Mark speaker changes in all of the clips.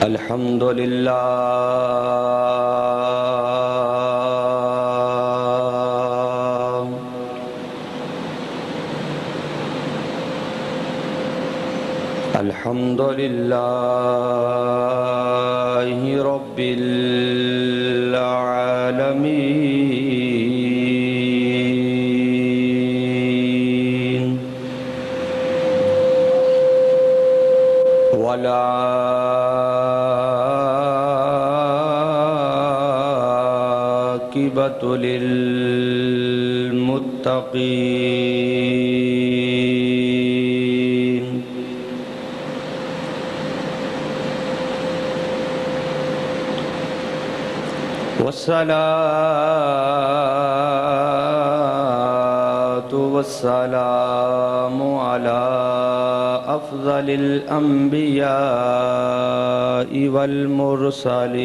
Speaker 1: الحمد للہ الحمد للہ رب العالمین والعاقبۃ للمتقین والصلاة والسلام على أفضل الأنبياء والمرسلين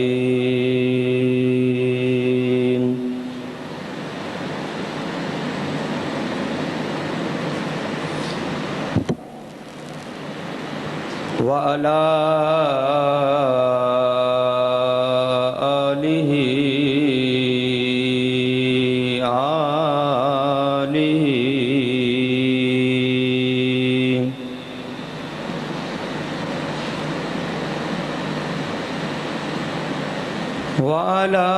Speaker 1: وعلى وعلى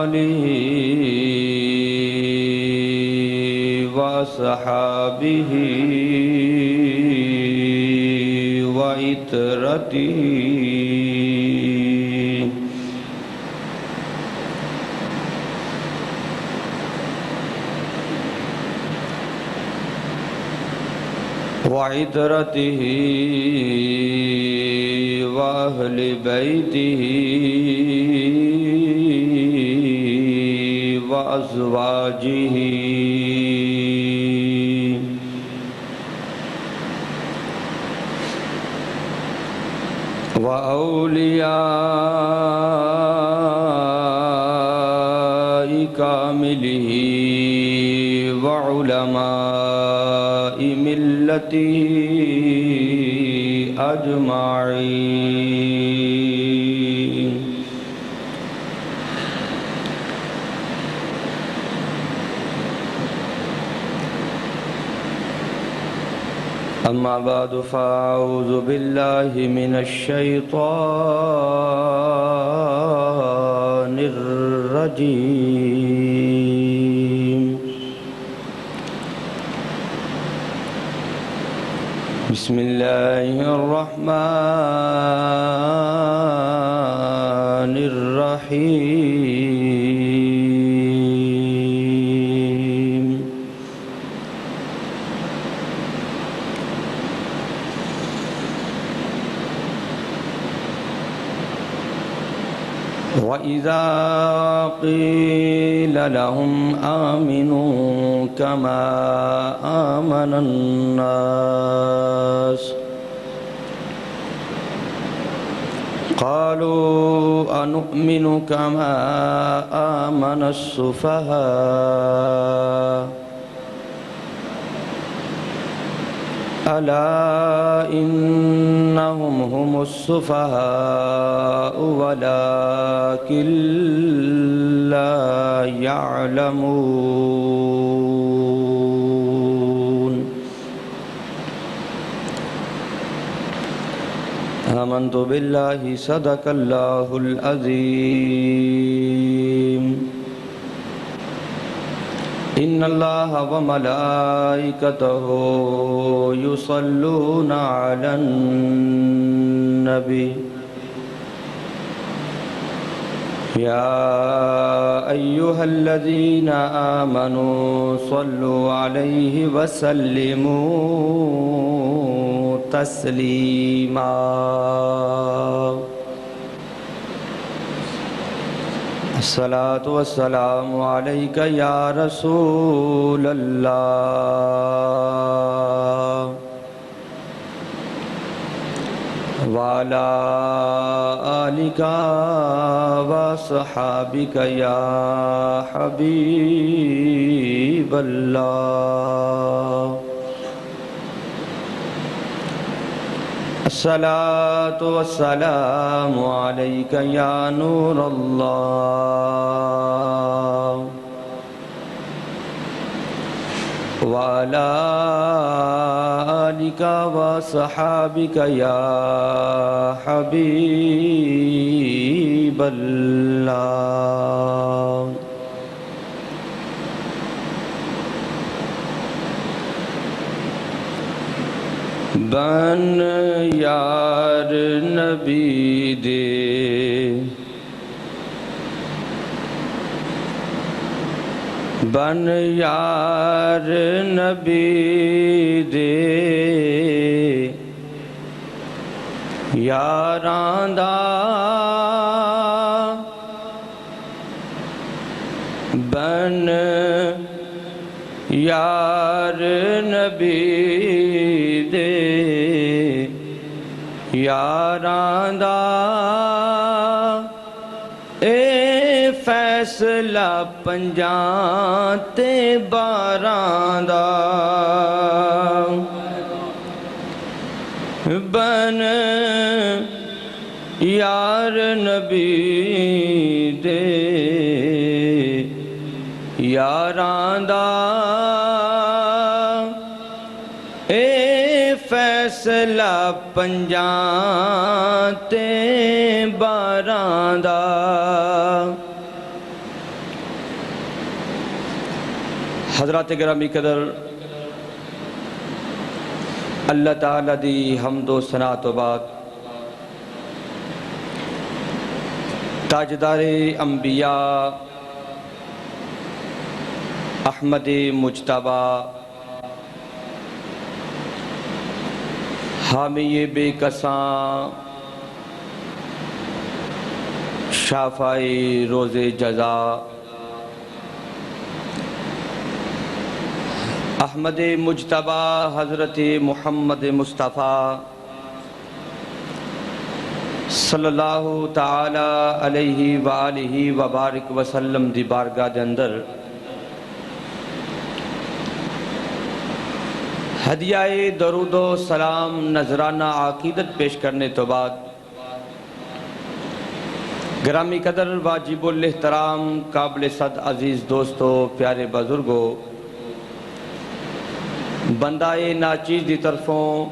Speaker 1: آله وصحابه وعترته وعترته وأهل بيته وأزواجه وأولياء كامله وعلماء ملته أجمعين أما بعد فأعوذ بالله من الشيطان الرجيم بسم الله الرحمن الرحيم وَإِذَا قِيلَ لَهُمْ آمِنُوا كَمَا آمَنَ النَّاسُ قَالُوا أَنُؤْمِنُ كَمَا آمَنَ السُّفَهَاءُ أَلَا إِنَّهُمْ هُمُ السُّفَهَاءُ وَلَكِنْ لَا يَعْلَمُونَ آمنت بالله صدق الله العظيم إن الله وملائكته يصلون على النبي يا أيها الذين آمنوا صلوا عليه وسلموا تسليما الصلاة والسلام عليك يا رسول الله وعلى آلك وصحابك يا حبيب الله الصلاة والسلام عليك يا نور الله وعلى آلك وصحابك يا حبيب الله بن یار نبی دے بن یار نبی دے یاراں دا بن یار نبی دے یاراں دا اے فیصلہ پنجاں تے باراں دا بن یار نبی دے یاراں دا اے فیصلہ پنجاں تے باراں دا حضرات گرامی قدر اللہ تعالیٰ دی حمد و ثنا تو بعد تاجدار انبیاء احمد مجتبی حامی بے کساں شافعی روز جزا احمد مجتبی حضرت محمد مصطفیٰ صلی اللہ تعالی علیہ وآلہ وبارک وسلم دی بارگاہ دے اندر ہدیہ درود و سلام نذرانہ عقیدت پیش کرنے تو بعد گرامی قدر واجب الاحترام قابل صد عزیز دوستو پیارے بزرگو بندہ ناچیز دی طرفوں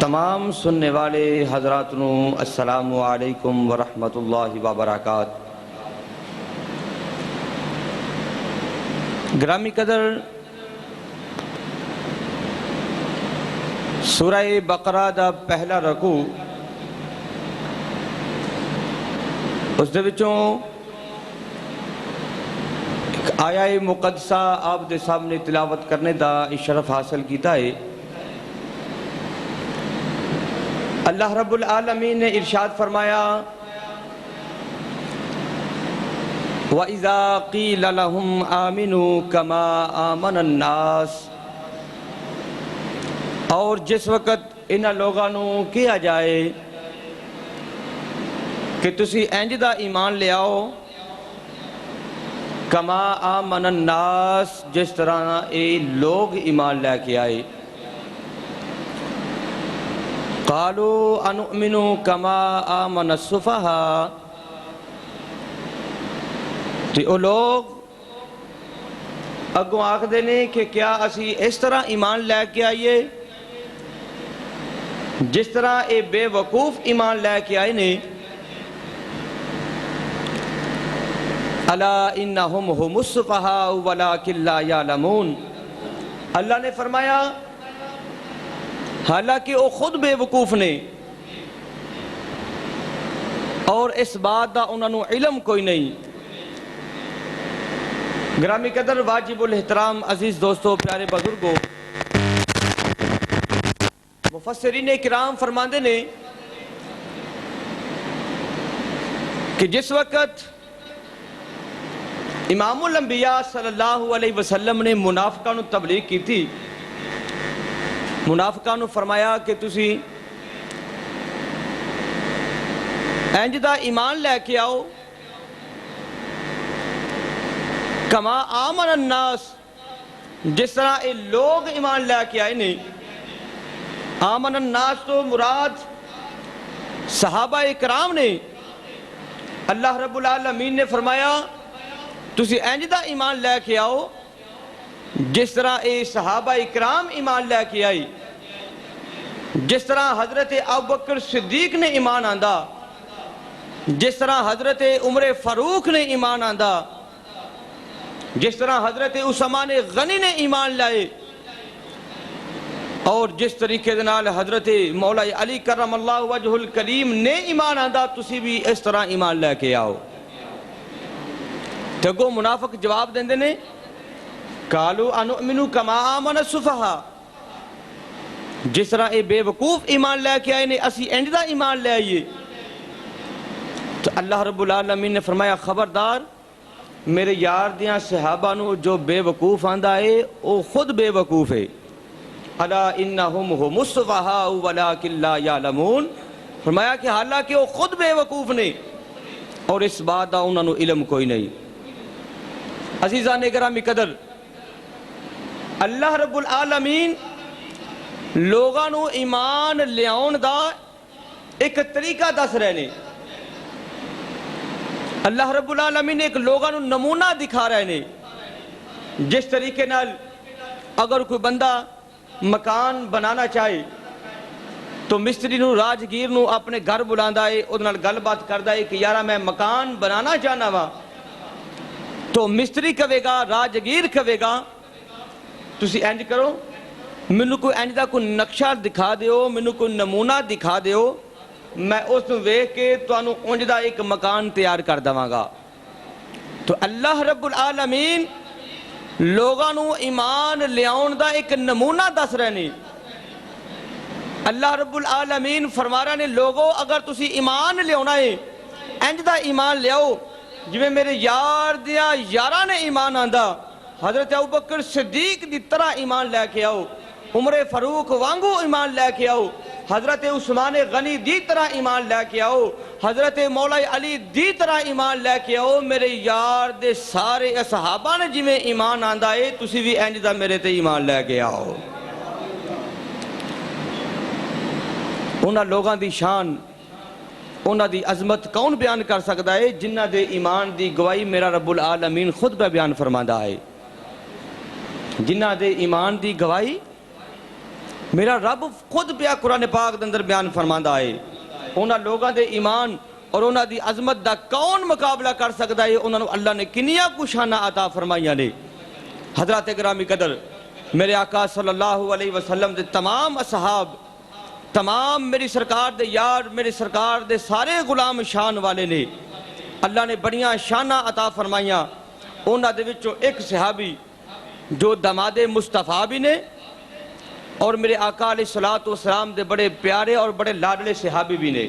Speaker 1: تمام سننے والے حضرات نو السلام علیکم ورحمۃ اللہ وبرکاتہ گرامی قدر سورہ بقرہ دا پہلا رکوع اس دے وچوں ایک آیہ مقدسہ آپ دے سامنے تلاوت کرنے دا شرف حاصل کیتا ہے اللہ رب العالمین نے ارشاد فرمایا وَإِذَا قِيلَ لَهُمْ آمِنُوا كَمَا آمَنَ النَّاسِ اور جس وقت انہاں لوگانوں کیا جائے کہ تسی انج دا ایمان لے آؤ کما آمن الناس جس طرح اے لوگ ایمان لے کے آئے قالوا انؤمنو کما آمن السفہاء تو وہ لوگ اگوں آکھ دینے کہ کیا اسی اس طرح ایمان لے کے آئیے جس طرح اے بے وقوف ایمان لے کے آئے نے الا انہم ہم السفہاء ولکن لا یعلمون اللہ نے فرمایا حالانکہ وہ خود بے وقوف نے اور اس بات دا انہوں نے علم کوئی نہیں گرامی قدر واجب الاحترام عزیز دوستو پیارے بزرگو مفسرین کرام فرماندے نے کہ جس وقت امام الانبیاء صلی اللہ علیہ وسلم نے منافقان تبلیغ کی تھی منافقان فرمایا کہ تسی انج دا ایمان لے کے آؤ کما آمن الناس جس طرح اے لوگ ایمان لے کے آئے نہیں آمن الناس تو مراد صحابہ اکرام نے. اللہ رب العالمین نے فرمایا تسی انج دا ایمان لے کے آؤ جس طرح اے صحابہ اکرام ایمان لے کے آئی, جس طرح حضرت ابوبکر صدیق نے ایمان آندا, جس طرح حضرت عمر فاروق نے ایمان آندا, جس طرح حضرت عثمان غنی نے ایمان لائے, اور جس طریقے دنال حضرت مولا علی کرم اللہ وجہ الکریم نے ایمان آندا, تسی بھی اس طرح ایمان لے کے آؤ. تگو منافق جواب دیندے نے قالوا انؤمن کما آمن السفہاء, جس طرح اے بے وقوف ایمان لے کے آئے نے اسی انج دا ایمان لے آئیے. تو اللہ رب العالمین نے فرمایا خبردار میرے یار دیاں صحابہ نو جو بے وقوف آندہ ہے وہ خود بے وقوف ہے. الا انہم ہم السفہاء ولکن لا یعلمون, فرمایا کہ حالانکہ وہ خود بے وقوف نے اور اس بات دا انہوں نے علم کوئی نہیں. عزیزان گرامی قدر, اللہ رب العالمین لوگاں نو ایمان لیاؤن دا ایک طریقہ دس رہے نے. اللہ رب العالمین ایک لوگاں نو نمونہ دکھا رہے نے. جس طریقے نال اگر کوئی بندہ مکان بنانا چاہے تو مستری نو راجگیر نو اپنے گھر بلاندا ہے, اودے نال گل بات کردا ہے کہ یارا میں مکان بنانا چاہنا وا, تو مستری کہے گا راجگیر کہے گا تسی انج کرو مینوں کوئی انج دا کوئی نقشہ دکھا دیو, مینوں کوئی نمونہ دکھا دیو, میں اس نو ویکھ کے تانوں انج دا ایک مکان تیار کر دواں گا. تو اللہ رب العالمین لوگاں نو ایمان لیاؤن دا ایک نمونہ دس رہے نے. اللہ رب العالمین فرما رہے نے لوگو اگر تسی ایمان لیاؤنا ہے انج دا ایمان لیاؤ جویں میرے یار دیاں یاراں نے ایمان آندا, حضرت ابوبکر صدیق دی طرح ایمان لے کے آؤ, عمر فاروق وانگو ایمان لے کے آؤ, حضرت عثمان غنی دی طرح ایمان لے کے آؤ, حضرت مولا علی دی طرح ایمان لے کے آؤ. میرے یار دے سارے صحابہ نے جی میں ایمان آندا ہے تسی بھی انج دا میرے تے ایمان لے کے آؤ. انہاں لوگاں دی شان انہاں دی عظمت کون بیان کر سکتا ہے جنہ دے ایمان دی گواہی میرا رب العالمین خود پہ بیان فرماندا ہے. جنہ دے ایمان دی گواہی میرا رب خود پہ قرآن پاک دے اندر بیان فرماندا ہے. انہاں لوگاں دے ایمان اور انہاں دی عظمت دا کون مقابلہ کر سکتا ہے؟ انہاں اللہ نے کنیا کو شانہ عطا فرمائیاں نے. حضرات گرامی قدر میرے آقا صلی اللہ علیہ وسلم دے تمام اصحاب, تمام میری سرکار دے یار, میری سرکار دے سارے غلام شان والے نے. اللہ نے بڑیاں شانہ عطا فرمائیاں. انہاں دے وچوں ایک صحابی جو داماد مصطفیٰ بھی نے اور میرے آقا علیہ السلام دے بڑے پیارے اور بڑے لاڈلے صحابی بھی نے,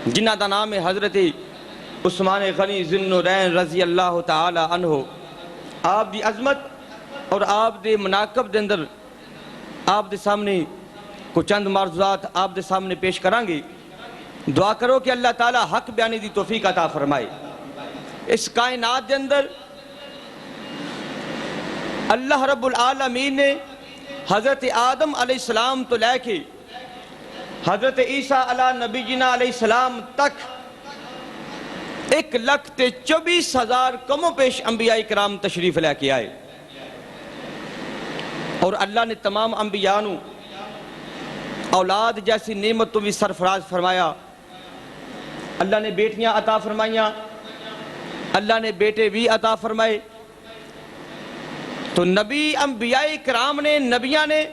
Speaker 1: جنہ دا نام ہے حضرت عثمان غنی ذی النورین رضی اللہ تعالی عنہ. آپ دی عظمت اور آپ دے مناقب دے اندر آپ دے سامنے کو چند معروضات آپ دے سامنے پیش کریں گے. دعا کرو کہ اللہ تعالیٰ حق بیانی دی توفیق عطا فرمائے. اس کائنات دے اندر اللہ رب العالمین نے حضرت آدم علیہ السلام تو لے کے حضرت عیسیٰ علیہ نبی جنا علیہ السلام تک 1,24,000 کم و پیش انبیاء کرام تشریف لے کے آئے. اور اللہ نے تمام انبیاء نو اولاد جیسی نعمت تو بھی سرفراز فرمایا. اللہ نے بیٹیاں عطا فرمائیاں, اللہ نے بیٹے بھی عطا فرمائے. تو نبی انبیاء کرام نے, نبیاں نے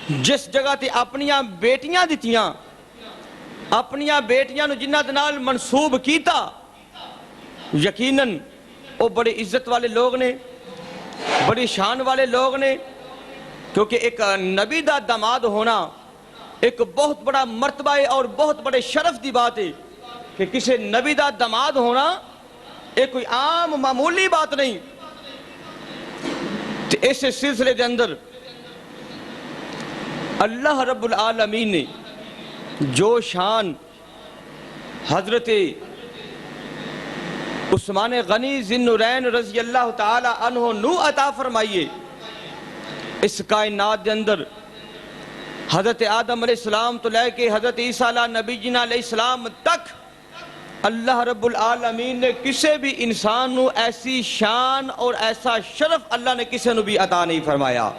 Speaker 1: جس جگہ تے اپنیاں بیٹیاں دیتیاں, اپنیاں بیٹیاں نو جنہ دنال منصوب کیتا, یقیناً وہ بڑے عزت والے لوگ نے, بڑی شان والے لوگ نے. کیونکہ ایک نبی دا داماد ہونا ایک بہت بڑا مرتبہ ہے اور بہت بڑے شرف دی بات ہے کہ کسی نبی دا داماد ہونا ایک کوئی عام معمولی بات نہیں. تو اس سلسلے دے اندر اللہ رب العالمین نے جو شان حضرت عثمان غنی ذی النورین رضی اللہ تعالی عنہ نو عطا فرمائیے, اس کائنات دے اندر حضرت آدم علیہ السلام تو لے کے حضرت عیسیٰ نبی جینا علیہ السلام تک اللہ رب العالمین نے کسے بھی انسان نو ایسی شان اور ایسا شرف اللہ نے کسے نو بھی عطا نہیں فرمایا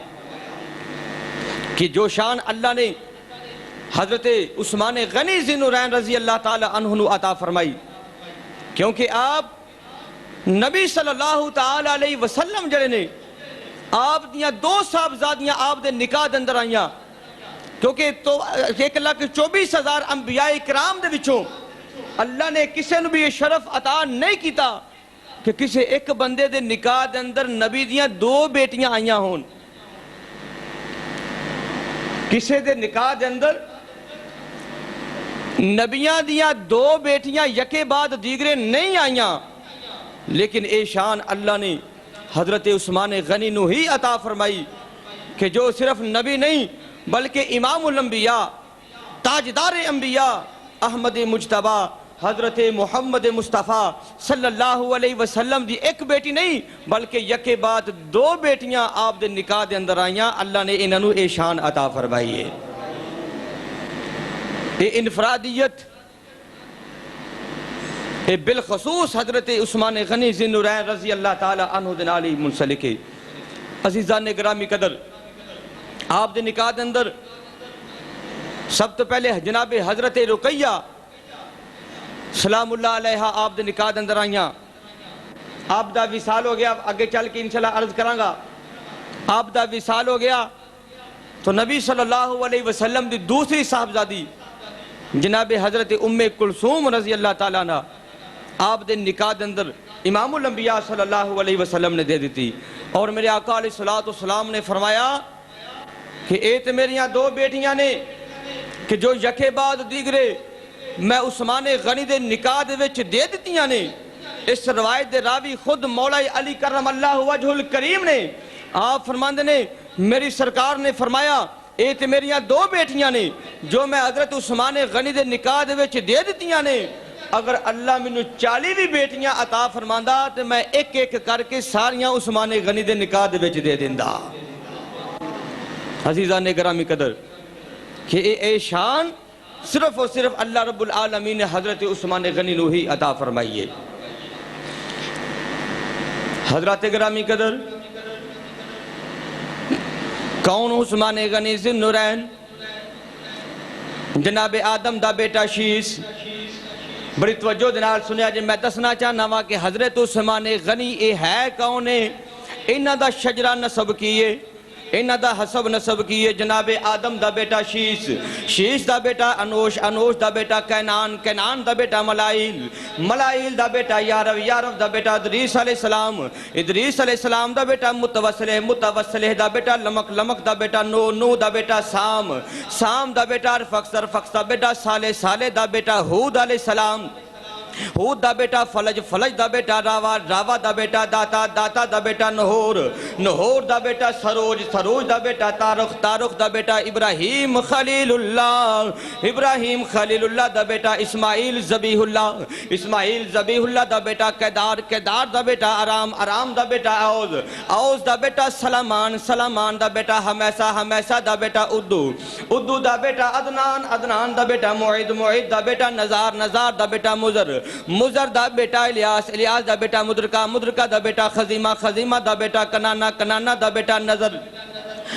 Speaker 1: کہ جو شان اللہ نے حضرت عثمان غنی ذی النورین رضی اللہ تعالی عنہ نو عطا فرمائی، کیونکہ آپ نبی صلی اللہ تعالی علیہ وسلم جڑے نے آپ دیاں دو صاحبزادیاں آپ دے نکاح دے اندر آئیاں، کیونکہ 1,24,000 انبیاء کرام دے وچوں اللہ نے کسے نو بھی یہ شرف عطا نہیں کیتا کہ کسے ایک بندے دے نکاح دے اندر نبی دیاں دو بیٹیاں آئیاں ہون، کسے دے نکاح دے اندر نبیاں دیاں دو بیٹیاں یکے بعد دیگرے نہیں آئیاں، لیکن اے شان اللہ نے حضرت عثمان غنی نو ہی عطا فرمائی کہ جو صرف نبی نہیں بلکہ امام الانبیاء، تاجدار انبیاء، احمد مجتبی حضرت محمد مصطفیٰ صلی اللہ علیہ وسلم دی ایک بیٹی نہیں بلکہ یکے بعد دو بیٹیاں آپ دے نکاح دے اندر آئیاں، اللہ نے انہاں نو اے شان عطا فرمائی ہے۔ اے انفرادیت اے بالخصوص حضرت عثمان غنی ذی النورین رضی اللہ تعالی عنہ دے نال منسلک ہے۔ عزیزان گرامی قدر، آپ دے نکاح دے اندر سب تو پہلے جناب حضرت رقیہ سلام اللہ علیہ آپ دے نکاح دے اندر آئیاں، آپ دا وصال ہو گیا، آگے چل کے انشاءاللہ عرض کروں گا، آپ دا وصال ہو گیا تو نبی صلی اللہ علیہ وسلم دی دوسری صاحبزادی جناب حضرت ام کلثوم رضی اللہ تعالیٰ عنہ آپ دے نکاح دے اندر امام الانبیاء صلی اللہ علیہ وسلم نے دے دیتی، اور میرے آقا علیہ السلام نے فرمایا کہ اے تے میریاں دو بیٹیاں نے کہ جو یکے بعد دیگرے میں عثمان غنی دے نکاح دے وچ دے دیتیاں نے۔ اس روایت دے راوی خود مولا علی کرم اللہ وجہ الکریم نے، آپ فرماندے نے میری سرکار نے فرمایا اے تے میریاں دو بیٹیاں نے جو میں حضرت عثمان غنی دے نکاح دے وچ دے دیتیاں نے، اگر اللہ منو 40 بھی بیٹیاں عطا فرماندا تے میں ایک ایک کر کے ساریاں عثمان غنی دے نکاح دے وچ دے دیندا۔ عزیزان گرامی قدر کہ اے شان صرف اور صرف اللہ رب العالمین نے حضرت عثمان غنی نو ہی عطا فرمائیے۔ حضرت گرامی قدر، کون عثمان غنی ذی النورین؟ جناب آدم دا بیٹا شیس۔ بڑی توجہ دنال سنیا جی، میں دسنا چاہنا ہوا کہ حضرت عثمان غنی اے ہے کون ہے؟ انہ دا شجرہ نسب کیے، انہ دا حسب نسب کیے۔ جناب آدم دا بیٹا شیس، شیس دا بیٹا انوش، انوش دا بیٹا کینان، کینان دا بیٹا ملائیل، ملائیل دا بیٹا یارف، یارف دا بیٹا ادریس علیہ السلام، ادریس علیہ السلام دا بیٹا متوسلہ، متوسلہ دا بیٹا لمک، لمک دا بیٹا نو، نو دا بیٹا سام، سام دا بیٹا رفقس، رفقس دا بیٹا صالح، صالح دا بیٹا ہود علیہ السلام، ہود دا بیٹا فلج، فلج دا بیٹا راوا، راوا دا بیٹا داتا، داتا دا بیٹا نہور، نہور دا بیٹا سروج، سروج دا بیٹا تارخ، تارخ دا بیٹا ابراہیم خلیل اللہ، ابراہیم خلیل اللہ دا بیٹا اسماعیل ذبیح اللہ، اسماعیل ذبیح اللہ دا بیٹا کیدار، کیدار دا بیٹا آرام، آرام دا بیٹا عوض، عوض دا بیٹا سلامان، سلامان دا بیٹا ہمیسہ، ہمیسہ دا بیٹا ادو، ادو دا بیٹا عدنان، عدنان دا بیٹا معید، معید دا بیٹا نزار، نزار دا بیٹا مزر، مزر دا بیٹا الیاس، الیاس دا بیٹا مدرکہ، مدرکہ دا بیٹا خزیمہ، خزیمہ دا بیٹا کنانا، کنانا دا بیٹا نظر،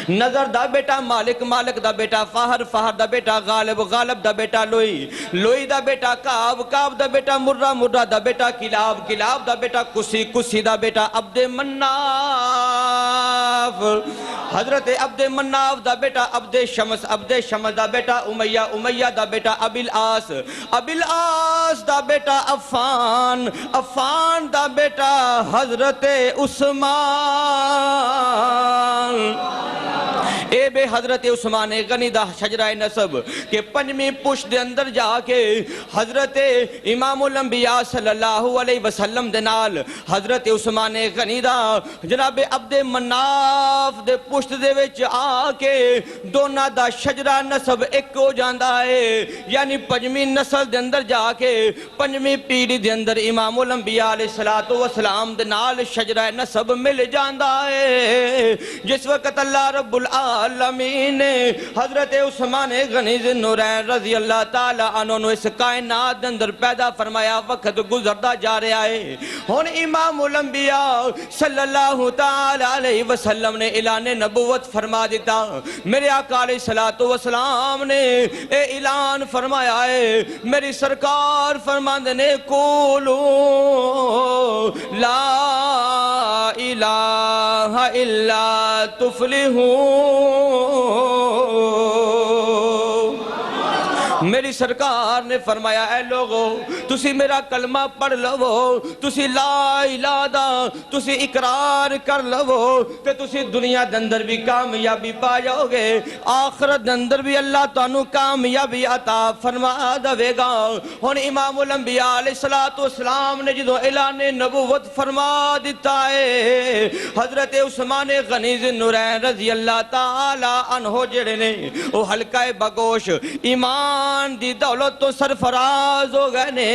Speaker 1: نظر دا بیٹا مالک، مالک دا بیٹا فہر، فہر دا بیٹا غالب، غالب دا بیٹا لوئی، لوئی دا بیٹا کعب، کعب دا بیٹا مرہ، مرہ دا بیٹا کلاب، کلاب دا بیٹا کسی، کسی دا بیٹا عبد مناف، حضرت عبد مناف دا بیٹا عبد شمس، عبد شمس دا بیٹا امیہ، امیہ دا بیٹا ابی العاص، ابی العاص دا بیٹا عفان، عفان دا بیٹا حضرت عثمان۔ اے بے حضرت عثمان غنی دا شجرہ نسب کہ پنجمی پشت دے اندر جا کے حضرت امام الانبیاء صلی اللہ علیہ وسلم دے نال حضرت عثمان غنی دا جناب عبد مناف دے پشت دے وچ آ کے دونا دا شجرہ نسب ایک ہو جاندہ ہے، یعنی پنجمی نسل دے اندر جا کے پنجمی پیڑی دے اندر امام الانبیاء علیہ السلام دے نال شجرہ نسب مل جاندہ ہے۔ جس وقت اللہ رب العالمین العالمین نے حضرت عثمان غنی ذوالنورین رضی اللہ تعالی عنہ نو اس کائنات دے اندر پیدا فرمایا وقت گزردا جا رہا ہے ہن امام الانبیاء صلی اللہ تعالی علیہ وسلم نے اعلان نبوت فرما دیتا میرے آقا علیہ الصلوۃ والسلام نے اے اعلان فرمایا ہے میری سرکار فرماندے نے قولوا لا الہ الا تفلحون میری سرکار نے فرمایا اے لوگو تسی میرا کلمہ پڑھ لو تسی لا الہ دا تسی اقرار کر لو کہ تسی دنیا دے اندر بھی کامیابی پا جاؤ گے آخرت دے اندر بھی اللہ تانوں کامیابی عطا فرما دے گا ہن امام الانبیاء علیہ الصلوۃ والسلام نے جدوں اعلان نبوت فرما دیتا ہے حضرت عثمان غنی ذوالنورین رضی اللہ تعالی عنہ جڑے نے وہ حلقہ بگوش ایمان دی دولت تو سرفراز ہو گئے نے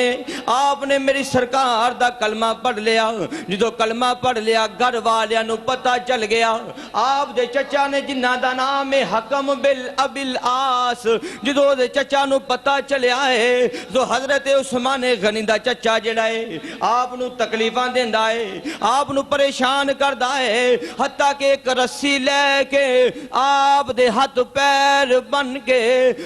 Speaker 1: آپ نے میری سرکار دا کلمہ پڑھ لیا جدو کلمہ پڑھ لیا گھر والیاں نو پتہ چل گیا آپ دے چچا نے جنہ دا نام حکم بالابی العاص جدو دے چچا نو پتہ چلیا ہے تو حضرت عثمان غنی دا چچا جڑا ہے آپ نو تکلیفاں دیندا ہے آپ نو پریشان کردا ہے حتیٰ کہ ایک رسی لے کے آپ دے ہاتھ پیر بن کے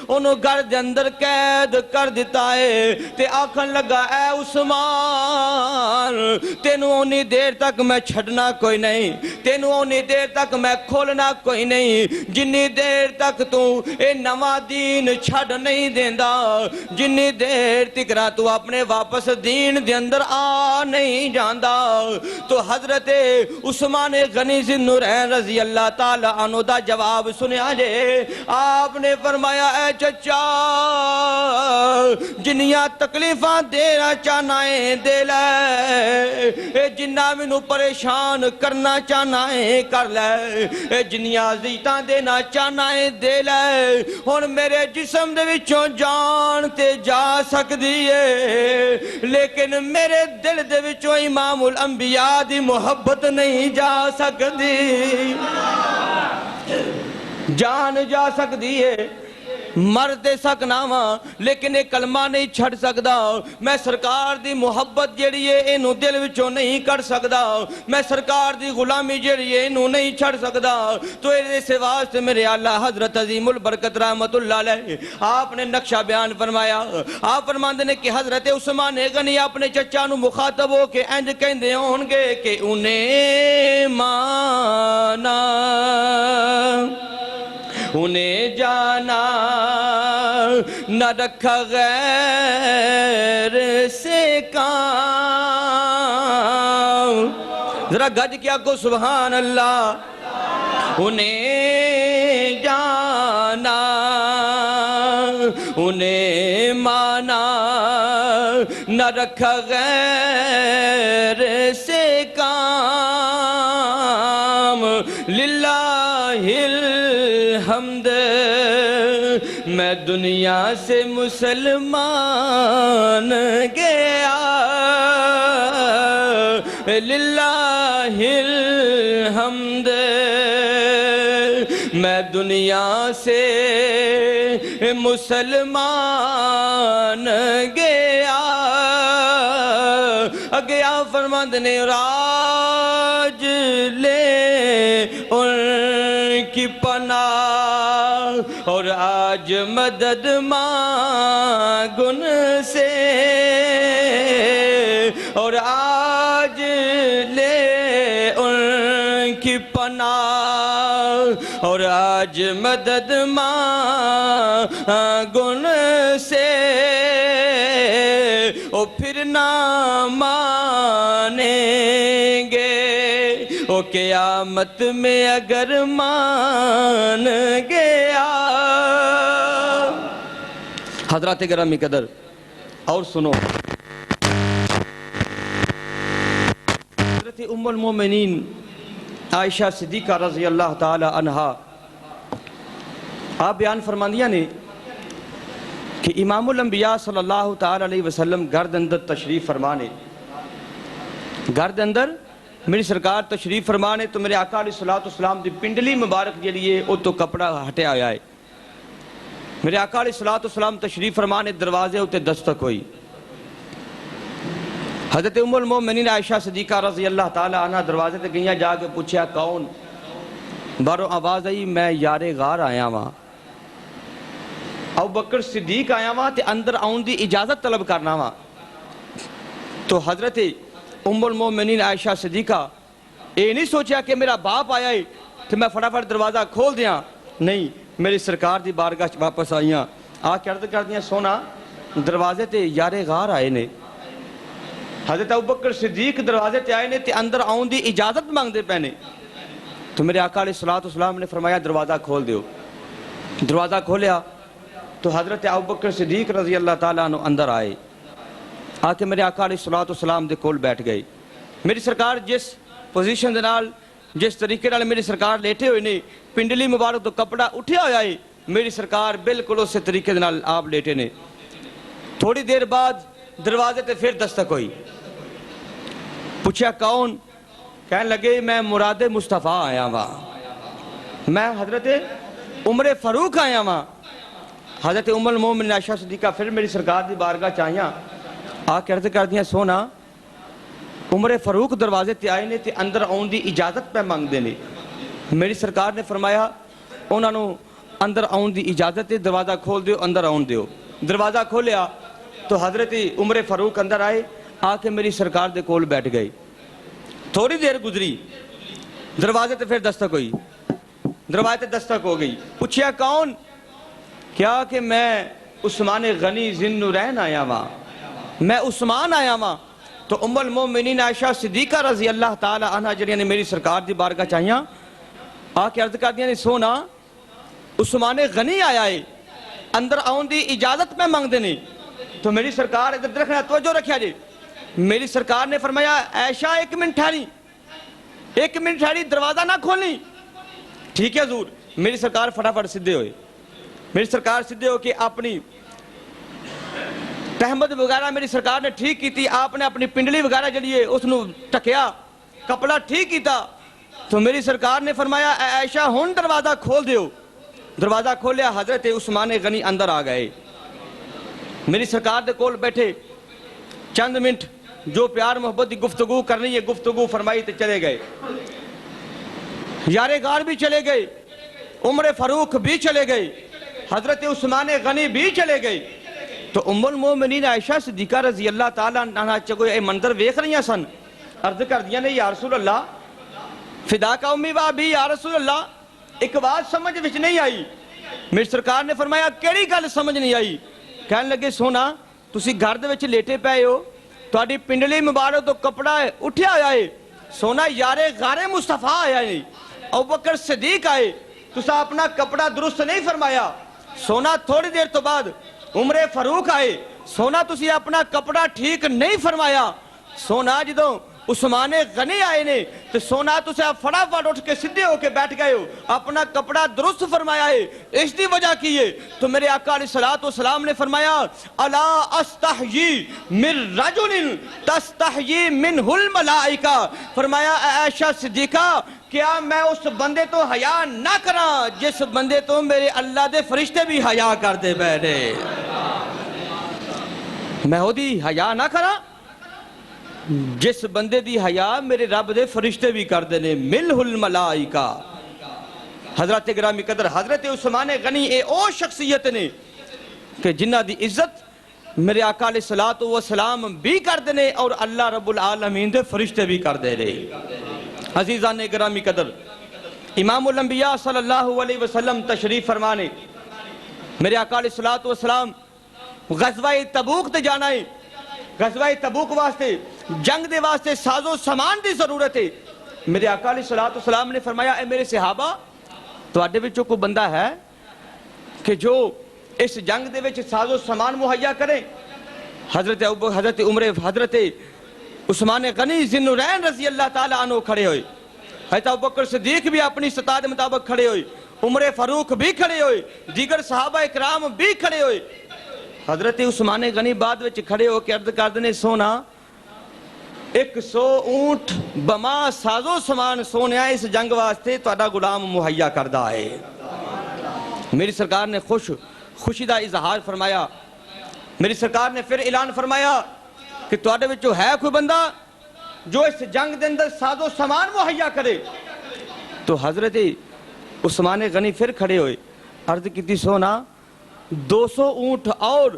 Speaker 1: انہوں گھر دے اندر قید کر دیتا ہے تے آکھن لگا اے عثمان تینوں اونی دیر تک میں چھڑنا کوئی نہیں تینوں اونی دیر تک میں کھولنا کوئی نہیں جنی دیر تک تو اے نواں دین چھڑ نہیں دیندا جنی دیر تکرا تو اپنے واپس دین دے اندر آ نہیں جاندا تو حضرت عثمان غنی ذوالنورین رضی اللہ تعالی عنہ دا جواب سنیا جے آپ نے فرمایا اے چچا جنیاں تکلیفاں دینا چاہنا ہے دے لے اے جنہ منو پریشان کرنا چاہنا ہے کر لے اے جنیاں زیتاں دینا چاہنا ہے دے لے ہن میرے جسم دے وچوں جان تے جا سکدی ہے لیکن میرے دل دے وچوں امام الانبیاء دی محبت نہیں جا سکدی جان جا سکدی ہے مر دے سکنا وا لیکن ایک کلمہ نہیں چھڑ سکدا میں سرکار دی محبت جیڑی ہے اینو دل وچوں نہیں کر سکدا میں سرکار دی غلامی جیڑی ہے اینو نہیں چھڑ سکدا تو اس واسطے میرے اعلیٰ حضرت عظیم البرکت رحمت اللہ علیہ آپ نے نقشہ بیان فرمایا آپ فرماندے نے کہ حضرت عثمان غنی اپنے چچا نو مخاطب ہو کے انج کہندے ہون گے کہ انہیں مانا انہیں جانا نہ رکھا غیر سے کام ذرا گج کیا کو سبحان اللہ انہیں جانا انہیں مانا نہ رکھا غیر سے کام للہ الحمد میں دنیا سے مسلمان گیا للہ الحمد میں دنیا سے مسلمان گیا گیا فرماند نے راج لے ان کی پناہ اور آج مدد مانگ ان سے اور آج لے ان کی پناہ اور آج مدد مانگ ان سے او پھر نہ مانیں گے او قیامت میں اگر مان گیا. حضرات گرامی قدر اور سنو، حضرت ام المومنین عائشہ صدیقہ رضی اللہ تعالی عنہا آپ بیان فرماندیاں نے کہ امام الانبیاء صلی اللہ تعالی علیہ وسلم گھر دے اندر تشریف فرمانے، گھر دے اندر میری سرکار تشریف فرمانے تو میرے آقا علیہ الصلوۃ والسلام دی پنڈلی مبارک جڑی ہے او تو کپڑا ہٹیا ہویا ہے. میرے آقا علیہ الصلوۃ والسلام تشریف فرمانے دروازے اتے دستک ہوئی. حضرت ام المومنین عائشہ صدیقہ رضی اللہ تعالی عنہ دروازے تے گئیاں، جا کے پوچھیا کون؟ باہروں آواز آئی میں یار غار آیا ہاں، ابوبکر صدیق آیا ہاں تے اندر آن دی اجازت طلب کرنا ہاں. تو حضرت ام المومنین عائشہ صدیقہ اے نہیں سوچیا کہ میرا باپ آیا ہے کہ میں فٹافٹ دروازہ کھول دیاں، نہیں، میری سرکار دی بارگاہ واپس آئیاں. آ کے عرض کر دیاں سونا دروازے تے یار غار آئے نے. حضرت ابوبکر صدیق دروازے تے آئے نے تے اندر آن دی اجازت مانگ دے پہنے. تو میرے آقا علیہ الصلوۃ والسلام نے فرمایا دروازہ کھول دیو. دروازہ کھولیا تو حضرت ابوبکر صدیق رضی اللہ تعالیٰ عنہ اندر آئے. آ کے میرے آقا علیہ الصلوۃ والسلام دے کول بیٹھ گئے. میری سرکار جس پوزیشن دے نال جس طریقے نال میری سرکار لیٹے ہوئے نے، پنڈلی مبارک تو کپڑا اٹھیا ہویا ہے، میری سرکار بالکل اسی طریقے دے نال آپ لیٹے نے. تھوڑی دیر بعد دروازے تے پھر دستک ہوئی. پوچھا کون؟ کہنے لگے میں مراد مصطفیٰ آیا ہاں، میں حضرت عمر فاروق آیا ہاں. حضرت ام المومنین عائشہ صدیقہ پھر میری سرکار دی بارگاہ چاہیاں. آ کے عرض کر دیاں سونا عمر فاروق دروازے تے آئے نے تے اندر آن دی اجازت پہ مانگ دے نے. میری سرکار نے فرمایا انہاں نو اندر آن دی اجازت ہے، دروازہ کھول دیو، اندر آن دیو. دروازہ کھولیا تو حضرت عمر فاروق اندر آئے. آ کے میری سرکار دے کول بیٹھ گئے. تھوڑی دیر گزری، دروازے تے پھر دستک ہوئی. دروازے تے دستک ہو گئی. پوچھیا کون؟ کیا کہ میں عثمان غنی ذی النورین آیا ہاں، میں عثمان آیا ہاں. تو ام المومنین عائشہ صدیقہ رضی اللہ تعالی عنہ جڑیاں نے میری سرکار دی بارگاہ چاہیاں، آ کے عرض کر دیاں نے سونا عثمان غنی آیا ہے، اندر آن دی اجازت میں مانگ دینے. تو میری سرکار ادھر دیکھنا، توجہ رکھیا جی. میری سرکار نے فرمایا عائشہ ایک منٹ ٹھہری، دروازہ نہ کھولنی. ٹھیک ہے حضور. میری سرکار فٹافٹ سدھے ہوئے. میری سرکار سدھے ہو کے اپنی تہمت وغیرہ میری سرکار نے ٹھیک کی تھی. آپ نے اپنی پنڈلی وغیرہ جڑیے اس نو ٹکیا، کپڑا ٹھیک کیتا. تو میری سرکار نے فرمایا اے عائشہ ہن دروازہ کھول دیو. دروازہ کھولیا، حضرت عثمان غنی اندر آ گئے. میری سرکار دے کول بیٹھے چند منٹ جو پیار محبت دی گفتگو کرنی ہے گفتگو فرمائی تے چلے گئے. یار غار بھی چلے گئے، عمر فاروق بھی چلے گئے، حضرت عثمان غنی بھی چلے گئے. تو ام المومنین عائشہ صدیقہ رضی اللہ تعالیٰ عنہ چگو اے منظر ویکھ رہی ہیں سن. عرض کر دیا نے یا رسول اللہ فدا کا امی بابی، یا رسول اللہ ایک بات سمجھ وچ نہیں آئی. میری سرکار نے فرمایا کیڑی گل سمجھ نہیں آئی؟ کہنے لگے سونا تسی گھر دے وچ لیٹے پئے ہو، تہاڈی پنڈلی مبارک تو کپڑا اٹھیا ہویا ہے. سونا یار غار مصطفیٰ آیا ہے، ابوبکر صدیق آئے، تسا اپنا کپڑا درست نہیں فرمایا. سونا تھوڑی دیر تو بعد عمر فاروق آئے. سونا تسی اپنا کپڑا ٹھیک نہیں فرمایا. سونا جدوں عثمان غنی آئے نے تو سونا تسے فٹافٹ اٹھ کے سدھے ہو کے بیٹھ گئے ہو، اپنا کپڑا درست فرمایا ہے. اس دی وجہ کی ہے تو میرے آقا علیہ الصلوۃ والسلام نے فرمایا الا استحیی من رجل تستحیی منہ الملائکہ. فرمایا اے عائشہ صدیقہ کیا میں اس بندے تو حیا نہ کراں جس بندے تو میرے اللہ دے فرشتے بھی حیا کر دے بیٹھے؟ میں ہو دی حیا نہ کراں جس بندے دی حیا میرے رب دے فرشتے بھی کر دینے. منہ الملائکہ. حضرت گرامی قدر حضرت عثمان غنی اے او شخصیت نے کہ جنہ دی عزت میرے آقا علیہ الصلوۃ والسلام بھی کر دینے اور اللہ رب العالمین دے فرشتے بھی کر دے رہے. عزیزان گرامی قدر امام الانبیاء صلی اللہ علیہ وسلم تشریف فرمانے. میرے آقا علیہ الصلوۃ والسلام غزوہ تبوک تے جانا ہے. غزوہ تبوک واسطے جنگ دے واسطے ساز و سامان دی ضرورت ہے. میرے آقا علیہ الصلوۃ والسلام نے فرمایا اے میرے صحابہ تواڈے وچوں کوئی بندہ ہے کہ جو اس جنگ دے وچ ساز و سامان مہیا کرے؟ حضرت عمر حضرت عثمان غنی ذی النورین رضی اللہ تعالیٰ عنہ کھڑے ہوئے. حضرت ابوبکر صدیق بھی اپنی استطاعت مطابق کھڑے ہوئے، عمر فاروق بھی کھڑے ہوئے، دیگر صحابہ اکرام بھی کھڑے ہوئے. حضرت عثمان غنی بعد وچ کھڑے ہو کے عرض کر دینے سونا 100 اونٹ بما سازو سامان سونیا اس جنگ واسطے تہاڈا غلام مہیا کردا ہے۔ میری سرکار نے خوشی دا اظہار فرمایا۔ میری سرکار نے پھر اعلان فرمایا کہ تہاڈے وچوں ہے کوئی بندہ جو اس جنگ دے اندر سازو سامان مہیا کرے؟ تو حضرت عثمان غنی پھر کھڑے ہوئے، عرض کیتی سونا 200 اونٹ اور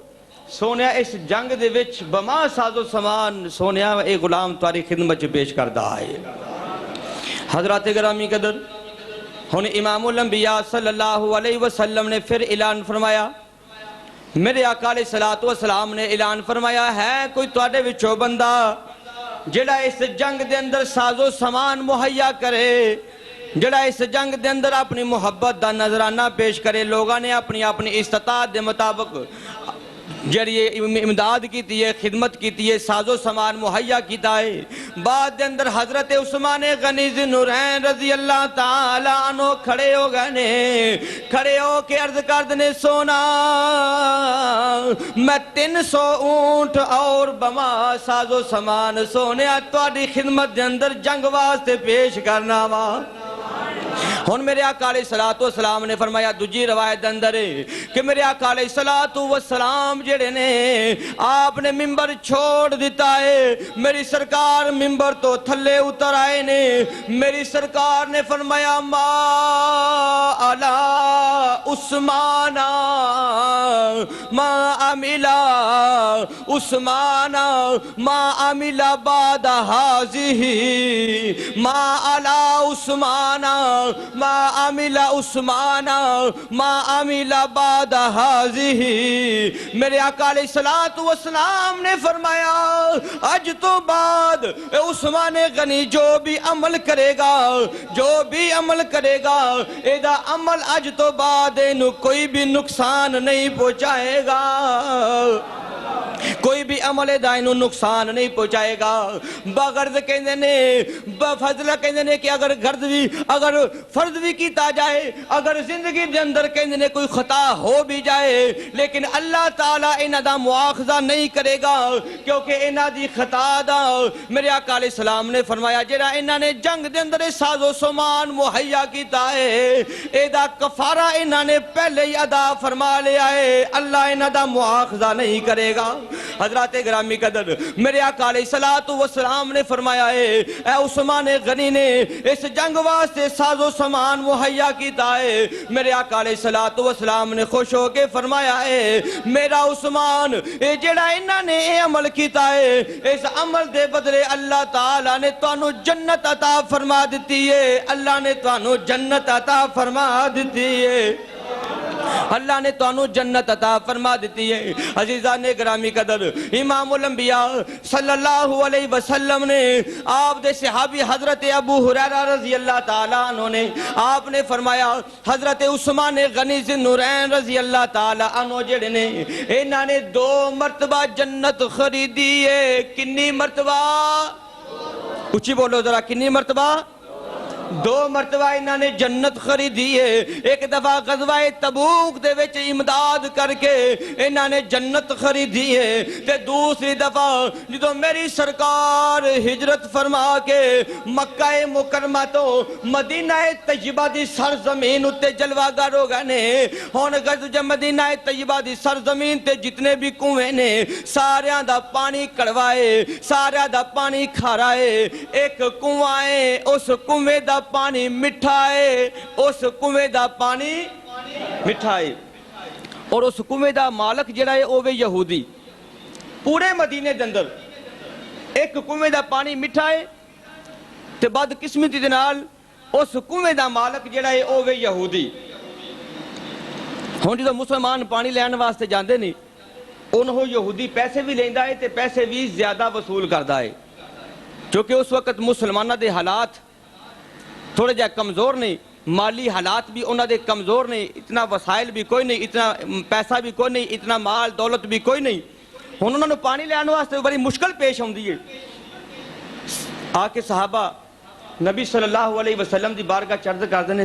Speaker 1: سونیا اس جنگ دے وچ بما سازو سامان سونیا اے غلام تاری خدمت پیش کردا ہے۔ حضرات گرامی قدر، ہن امام الانبیاء صلی اللہ علیہ وسلم نے پھر اعلان فرمایا، میرے آقا علیہ الصلوۃ والسلام نے اعلان فرمایا ہے کوئی تواڈے وچوں بندہ جڑا اس جنگ دے اندر سازو سامان مہیا کرے، جڑا اس جنگ دے اندر اپنی محبت دا نظرانہ پیش کرے، لوگاں نے اپنی استطاعت دے مطابق جڑی امداد کیتی ہے، خدمت کیتی ہے، سازو سامان مہیا کیتا ہے۔ بعد دے اندر حضرت عثمان غنی ذی النورین رضی اللہ تعالیٰ عنہ کھڑے ہو گئے نے، کھڑے ہو کے عرض کر دنے سونا میں 300 اونٹ اور بما سازو سامان سونے تواڈی خدمت دے اندر جنگ واسطے پیش کرنا وا۔ ہن میرے آقا علیہ الصلوۃ والسلام نے فرمایا دوجی روایت اندر کہ میرے آقا علیہ الصلوۃ والسلام جڑے نے آپ نے ممبر چھوڑ دیتا ہے، میری سرکار ممبر تو تھلے اتر آئے نے، میری سرکار نے فرمایا ما علی عثمان ما عملا عثمان ما عملا بعد هذه ما علی عثمان ما عمل عثمان ما عمل بعد هذه۔ میرے آقا علیہ الصلوۃ والسلام نے فرمایا اج تو بعد عثمان غنی جو بھی عمل کرے گا، جو بھی عمل کرے گا، ایدہ عمل اج تو بعد انہوں کوئی بھی نقصان نہیں پہنچائے گا، کوئی بھی عمل دائنوں نقصان نہیں پہنچائے گا۔ بغرض کہندے نے بفضل کہندے نے کہ اگر غرض بھی اگر فرض بھی کیتا جائے، اگر زندگی دے اندر کہندے نے کوئی خطا ہو بھی جائے، لیکن اللہ تعالیٰ انہاں دا مواخذہ نہیں کرے گا، کیونکہ انہاں دی خطا دا میرے آقا علیہ السلام نے فرمایا جڑا انہاں نے جنگ دے اندر ساز و سامان مہیا کیتا ہے ایدہ کفارہ انہاں نے پہلے ہی ادا فرما لیا ہے، اللہ انہاں دا مواخذہ نہیں کرے گا۔ حضرات گرامی قدر، میرے آقا علیہ الصلوۃ والسلام نے فرمایا ہے اے عثمان غنی نے اس جنگ واسطے ساز و سامان مہیا کیتا ہے، میرے آقا علیہ الصلوۃ والسلام نے خوش ہو کے فرمایا ہے میرا عثمان اے جڑا انہاں نے اے عمل کیتا ہے اس عمل دے بدلے اللہ تعالیٰ نے توانو جنت عطا فرما دیتی ہے، اللہ نے توانو جنت عطا فرما دیتی ہے، اللہ نے توانو جنت عطا فرما دیتی ہے۔ عزیزان گرامی قدر، امام الانبیاء صلی اللہ علیہ وسلم نے آپ دے صحابی حضرت ابو ہریرہ رضی اللہ تعالیٰ عنہ نے آپ نے فرمایا حضرت عثمان غنی ذی النورین رضی اللہ تعالیٰ عنہ جڑے نے انہاں نے 2 مرتبہ جنت خریدی ہے۔ کنی مرتبہ؟ اچھی بولو ذرا، کنی مرتبہ؟ 2 مرتبہ انہاں نے جنت خریدی ہے۔ ایک دفعہ غزوہ تبوک دے وچ امداد کر کے انہاں نے جنت خریدی ہے، تے دوسری دفعہ جدو میری سرکار ہجرت فرما کے مکہ مکرمہ تو مدینہ طیبہ دی سرزمین اتے جلوگر ہو گئے نے۔ ہون غزوہ مدینہ طیبہ دی سرزمین تے جتنے بھی کنویں نے ساریاں دا پانی کڑوائے، ساریاں دا پانی کھارائے، ایک کنواں ہے اس کنویں دا پانی مٹھائے، اس کنویں دا پانی مٹھائے، اور اس کنویں دا مالک جڑا ہے اوے یہودی۔ پورے مدینے دے اندر ایک کنویں دا پانی مٹھائے تے بعد قسمتی دے نال اس کنویں دا مالک جڑا ہے اوے یہودی۔ ہن جدوں مسلمان پانی لین واسطے جاندے نہیں انہوں یہودی پیسے بھی لیندا ہے تے پیسے بھی زیادہ وصول کردا ہے، چونکہ اس وقت مسلمانہ دے حالات تھوڑے جا کمزور نہیں، مالی حالات بھی انہوں دے کمزور نہیں، اتنا وسائل بھی کوئی نہیں، اتنا پیسہ بھی کوئی نہیں، اتنا مال دولت بھی کوئی نہیں، انہوں نے پانی لے آنے واسطے بڑی مشکل پیش ہوندی ہے۔ آکے صحابہ نبی صلی اللہ علیہ وسلم دی بارگاہ چرد کر دینے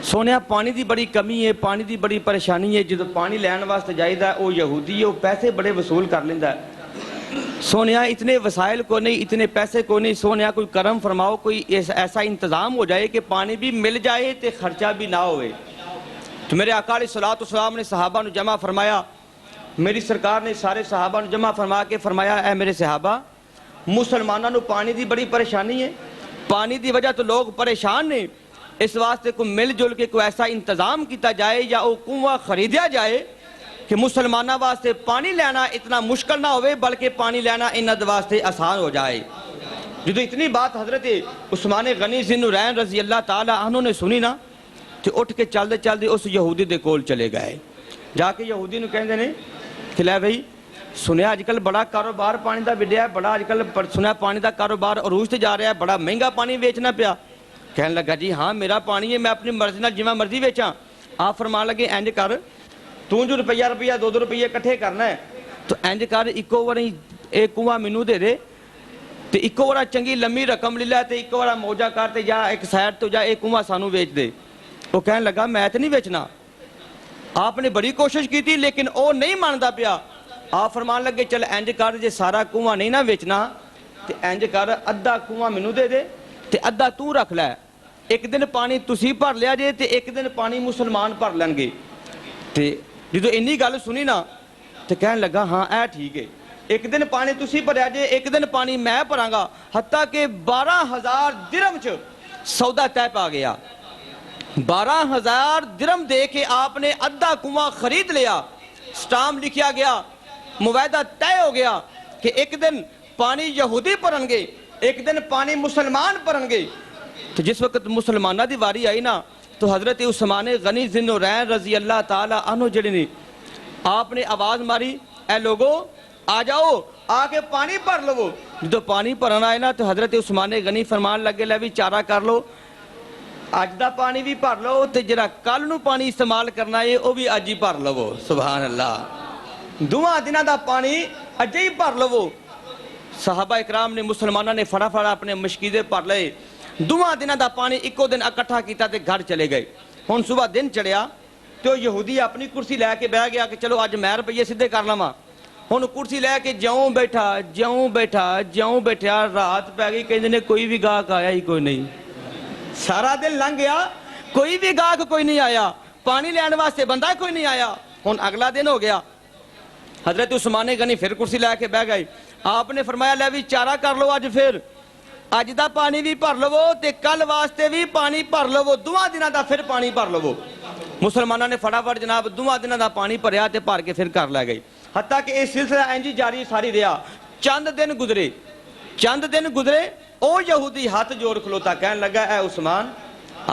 Speaker 1: سونیا پانی دی بڑی کمی ہے، پانی دی بڑی پریشانی ہے، جدو پانی لین واسطے جائیدہ ہے وہ یہودی ہے، وہ پیسے بڑے وصول کر لیندہ ہے۔ سونیا اتنے وسائل کو نہیں، اتنے پیسے کو نہیں، سونیا کوئی کرم فرماؤ، کوئی ایسا انتظام ہو جائے کہ پانی بھی مل جائے تے خرچہ بھی نہ ہوئے۔ تو میرے آقا علیہ الصلوۃ والسلام نے صحابہ نو جمع فرمایا، میری سرکار نے سارے صحابہ نو جمع فرما کے فرمایا، اے میرے صحابہ، مسلمانوں نو پانی دی بڑی پریشانی ہے، پانی دی وجہ تو لوگ پریشان نے، اس واسطے کو مل جل کے کوئی ایسا انتظام کیتا جائے یا وہ کنواں خریدیا جائے کہ مسلمانوں واسطے پانی لینا اتنا مشکل نہ ہوئے بلکہ پانی لینا انہاں دے واسطے آسان ہو جائے۔ جدو اتنی بات حضرت عثمان غنی ذی النورین رضی اللہ تعالیٰ عنہ نے سنی نا، تو اٹھ کے چلدے چلدے اس یہودی دے کول چلے گئے، جا کے یہودی نو کہندے نے کہ لے بھئی سنیا اج کل بڑا کاروبار پانی دا وڈیا ہے، بڑا اج کل سنیا پانی دا کاروبار عروج تے جا رہا ہے، بڑا مہنگا پانی بیچنا پیا۔ کہنے لگا جی ہاں میرا پانی ہے، میں اپنی مرضی نال جویں مرضی بیچاں۔ آپ فرمان لگے انج کر، تو جو روپیہ دو روپیے کٹھے کرنا ہے تو انج کر اکو واری ایک کنواں مینوں دے دے تے اکو وارا چنگی لمبی رقم لے لے تے اکو وارا موجہ کر تے جا ایک سائڈ تو جا ایک کنواں سانو بیچ دے۔ وہ کہنے لگا میں تے نہیں بیچنا۔ آپ نے بڑی کوشش کی تھی لیکن وہ نہیں ماندا پیا۔ آپ فرمان لگے چل انج کر جے سارا کنواں نہیں نہ بیچنا تے انج کر ادھا کنواں مینوں دے دے تے ادھا تو رکھ لے، ایک دن پانی تسی بھر لیا جے تے ایک دن پانی مسلمان بھر لین گے۔ تے جدو انی گل سنی نا تو کہنے لگا ہاں اے ٹھیک ہے، ایک دن پانی تسی بھریا جے ایک دن پانی میں بھراں گا، حتیٰ کہ 12,000 درہم چ سودا طے پا گیا۔ 12,000 درہم دے کے آپ نے ادھا کنواں خرید لیا، سٹامپ لکھیا گیا، معاہدہ طے ہو گیا کہ ایک دن پانی یہودی بھرن گے ایک دن پانی مسلمان بھرن گے۔ تو جس وقت مسلمانہ دی واری آئی نا تو حضرت عثمان غنی ذی النورین رضی اللہ تعالیٰ عنہ جڑے نے آپ نے آواز ماری، اے لوگو آ جاؤ آ کے پانی بھر لو۔ جدو پانی بھرنا آئے نا تو حضرت عثمان غنی فرمان لگے لے بھی چارہ کر لو، اج دا پانی بھی بھر لو تے جڑا کل نو پانی استعمال کرنا ہے وہ بھی اج ہی بھر لو۔ سبحان اللہ، دوواں دناں دا پانی اج ہی بھر لو۔ صحابہ اکرام نے مسلمانوں نے فڑا اپنے مشکیدے بھر لے، دوواں دناں دا پانی ایکو دن اکٹھا کیتا تے گھر چلے گئے۔ ہن صبح دن چڑھیا تو یہودی اپنی کرسی لے کے بیٹھ گیا کہ چلو اج میں روپیے سیدھے کر لواں۔ ہن کرسی لے کے جوں بیٹھا رات پی گئی، کہندے نے کوئی بھی گاہک آیا ہی کوئی نہیں۔ سارا دن لنگ گیا، کوئی بھی گاہک کوئی نہیں آیا، پانی لین واسطے بندہ کوئی نہیں آیا۔ ہن اگلا دن ہو گیا، حضرت عثمان غنی پھر کرسی لے کے بیٹھ گئے۔ آپ نے فرمایا لے بھی چارہ کر لو، اج پھر اج دا پانی بھی بھر لو تے کل واسطے بھی پانی بھر لو، دوواں دناں دا پھر پانی بھر لو۔ مسلمانوں نے فٹافٹ جناب دوواں دناں دا پانی بھریا تے بھر کے پھر کر لے گئی، حتیٰ کہ یہ سلسلہ انجی جاری ساری رہا۔ چند دن گزرے او یہودی ہاتھ جوڑ کھلوتا، کہنے لگا اے عثمان،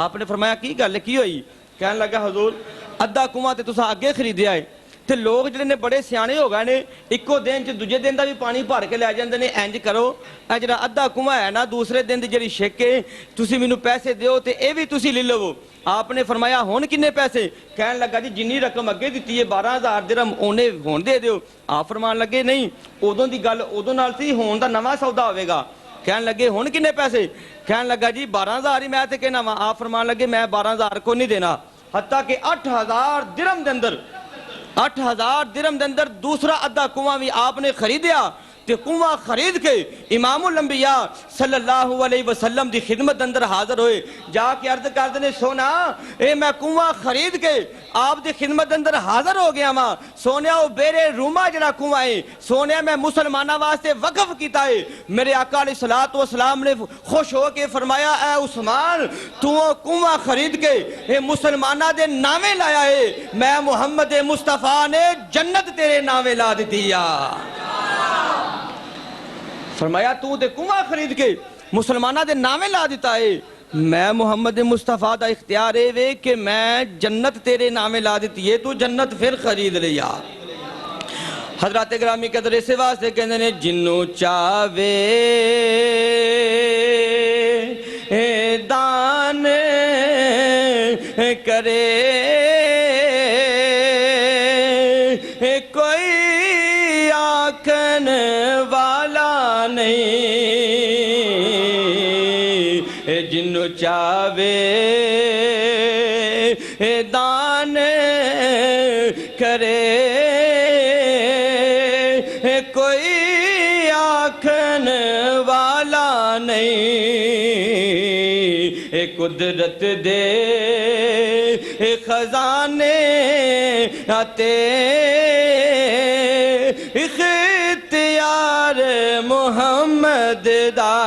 Speaker 1: آپ نے فرمایا کی گل کی ہوئی؟ کہنے لگا حضور ادھا کنواں تے تساں اگے خریدیا ہے تے لوگ جڑے نے بڑے سیانے ہو گئے نے، ایکو دن چ دوجے دن دا بھی پانی بھر کے لے جاندے نے۔ انج کرو اے جڑا ادھا کنواں ہے نا دوسرے دن دی جڑی شک ہے تسی مینوں پیسے دیو تے اے بھی تسی لے لو۔ آپ نے فرمایا ہن کنے پیسے؟ کہنے لگا جی جنی رقم اگے دتی ہے 12,000 درہم اونے ہون دے دیو۔ آپ فرمان لگے نہیں ادوں دی گل ادوں نال سی، ہون دا نواں سودا ہوے گا۔ کہنے لگے ہن کنے پیسے؟ کہنے لگا جی 12,000 ہی میں تے کہنا وا۔ آپ فرمان لگے میں 12,000 کو نہیں دینا، حتیٰ کہ 8,000 درہم دے اندر 8,000 درہم دے اندر دوسرا ادھا کنواں بھی آپ نے خریدیا تے کنواں خرید کے امام الانبیاء صلی اللہ علیہ وسلم دی خدمت اندر حاضر ہوئے، جا کے عرض کر دینے سونا اے میں کنواں خرید کے آپ دی خدمت اندر حاضر ہو گیا ماں، سونیا او بیرے روما جڑا کنواں ہے سونیا میں مسلمانہ واسطے وقف کیتا ہے۔ میرے آقا علیہ السلام نے خوش ہو کے فرمایا اے عثمان تو کنواں خرید کے اے مسلمانہ دے نامے لایا ہے، میں محمد مصطفیٰ نے جنت تیرے نامے لا دیا۔ فرمایا تو دے کنواں خرید کے مسلمانہ دے نامے لا دیتا ہے، میں محمد مصطفیٰ دا اختیار ہے وے کہ میں جنت تیرے نامے لا دیتی ہے، تو جنت پھر خرید لیا۔ حضرات گرامی قدر اسے واسطے کہنے نے جنوں چاہوے دان کرے کوئی آکھن والا نہیں، جنوں چاہوے دان کرے کوئی آکھن والا نہیں، اے قدرت دے اے خزانے آتے اختیار محمد دا،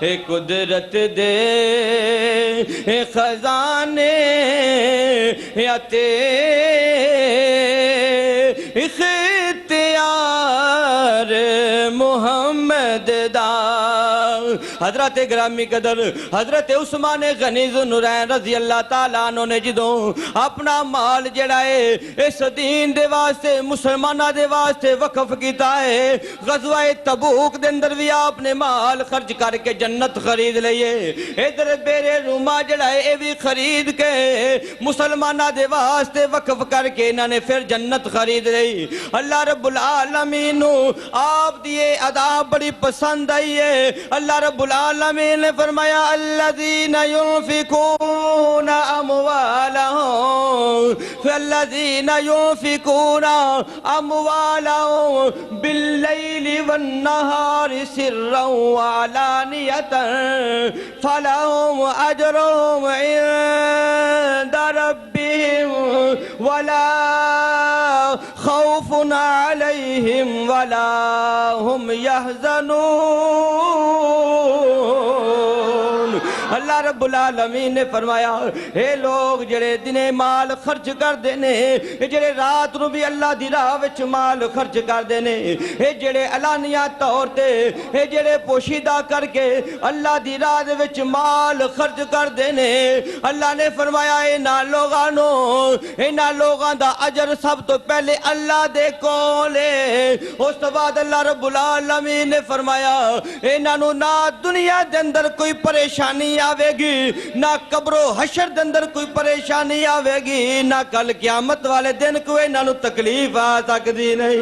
Speaker 1: اے قدرت دے اے خزانے آتے اختیار محمد دا۔ حضرت گرامی قدر حضرت عثمان غنی ذوالنورین رضی اللہ تعالیٰ عنہ نے جدوں اپنا مال جڑا ہے اس دین دے واسطے مسلمانہ دے واسطے وقف کیتا ہے، غزوہ تبوک دے اندر بھی آپ نے مال خرچ کر کے جنت خرید لئیے، ادھر بیرے روما جڑا ہے اے بھی خرید کے مسلمانہ دے واسطے وقف کر کے انہوں نے پھر جنت خرید لئی۔ اللہ رب العالمین آپ دیئے ادا بڑی پسند آئی ہے۔ اللہ رب العالمین نے فرمایا الذین ينفقون اموالهم فالذین ينفقون اموالهم باللیل والنہار سرا وعلانیة فلهم اجرهم عند ربهم ولا خوف علیہم ولا هم يحزنون۔ اللہ رب العالمین نے فرمایا اے لوگ جڑے دنے مال خرچ کر دینے، جڑے رات نو بھی اللہ دی راہ وچ مال خرچ کر دینے، اے جڑے علانیہ طور تے اے جڑے پوشیدہ کر کے اللہ دی راہ وچ مال خرچ کر دینے، اللہ نے فرمایا اینا لوگاں دا اجر سب تو پہلے اللہ دے کولے۔ اس تو بعد اللہ رب العالمین نے فرمایا اینا نو نہ دنیا دے اندر کوئی پریشانی آوے گی، نہ قبر و حشر دے اندر کوئی پریشانی آوے گی، نہ کل قیامت والے دن کوئی نہ نو تکلیف آ سکتی نہیں۔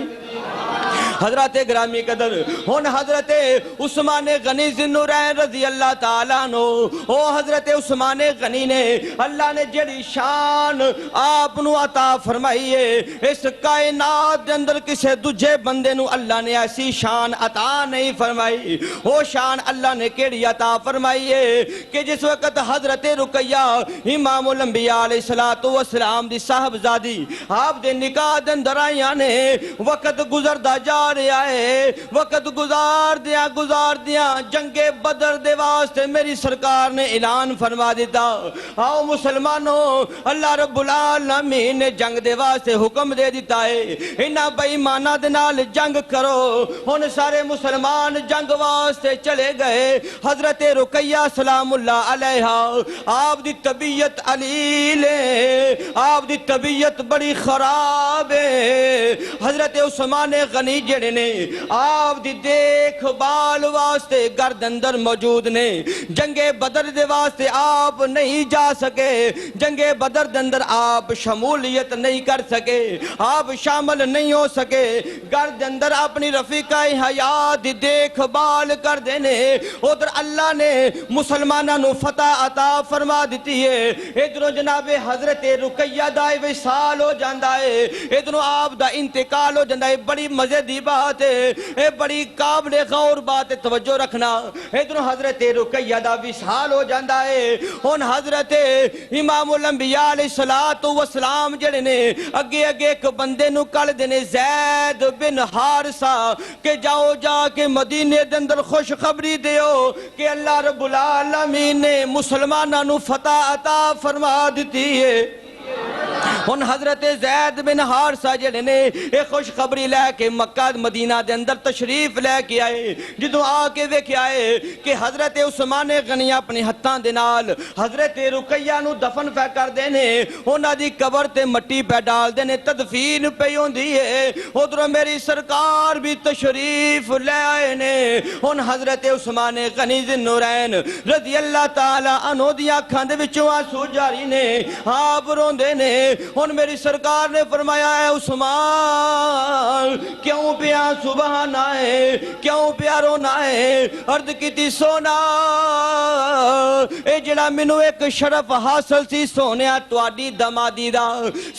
Speaker 1: حضرت گرامی قدر ہن حضرت عثمان غنی ذوالنورین رضی اللہ تعالیٰ عنہ، او حضرت عثمان غنی نے اللہ نے جڑی شان آپ نو عطا فرمائی ہے، اس کائنات دے اندر کسے دجھے بندے نو اللہ نے ایسی شان عطا نہیں فرمائی۔ وہ شان اللہ نے کیڑی عطا فرمائی ہے کہ جس وقت حضرت رقیہ امام الانبیاء علیہ السلام دی صاحبزادی آپ دے نکاح دے اندر آئیاں نے، وقت گزردہ جا رہا ہے، وقت گزار دیا جنگ بدر دے واسطے میری سرکار نے اعلان فرما دیتا، آؤ مسلمانوں اللہ رب العالمین نے جنگ دے واسطے حکم دے دیتا ہے، انہاں بے ایمانہ دے نال جنگ کرو۔ ہن سارے مسلمان جنگ واسطے چلے گئے۔ حضرت رقیہ سلام اللہ علیہا آپ دی طبیعت علیل ہے، آپ دی طبیعت بڑی خراب ہے۔ حضرت عثمان غنی جڑے نے آپ دی دیکھ بال واسطے گھر اندر موجود نے، جنگ بدر دے واسطے آپ نہیں جا سکے، جنگ بدر دے اندر آپ شمولیت نہیں کر سکے، آپ شامل نہیں ہو سکے، گھر دے اندر اپنی رفیقہ حیات دی دیکھ بال کر دینے۔ ادھر اللہ نے مسلمانہ نو فتح عطا فرما دیتی ہے، ادھروں جناب حضرت رقیہ دا وصال ہو جاندہ ہے، ادھروں آپ دا انتقال ہو جاندہ ہے۔ بڑی مزے دی بات ہے، اے بڑی قابل غور بات ہے، توجہ رکھنا۔ ادھروں حضرت رقیہ دا وصال ہو جاندہ ہے، ان حضرت امام الانبیاء علیہ السلام جڑے نے اگے ایک بندے نو کل دینے زید بن حارثہ کہ جاؤ جا کے مدینے دے اندر خوش خبری دیو کہ اللہ رب العالمین نے مسلمانہ نو فتح عطا فرما دیتی ہے۔ ان حضرت زید بن حارثہ جڑے نے ایک خوش خبری لے کے مکہ مدینہ دے اندر تشریف لے کے آئے، جدوں آ کے ویکھے آئے کہ حضرت عثمان غنی اپنی ہتھاں دے نال حضرت رقیہ نو دفن پہ کر دینے، انہاں دی قبر تے مٹی پہ ڈال دینے، تدفین پہ ہوندی ہے۔ ادھر میری سرکار بھی تشریف لے آئے نے، ان حضرت عثمان غنی ذوالنورین رضی اللہ تعالی عنہ دی اکھاں دے وچوں آنسو جاری نے، آپ روندے نے۔ ہن میری سرکار نے فرمایا اے عثمان کیوں پیا سبحان آئے کیوں پیا رونا ہے؟ عرض کی سونا اے جڑا مینوں ایک شرف حاصل سی سونیا تواڈی دمادی دا،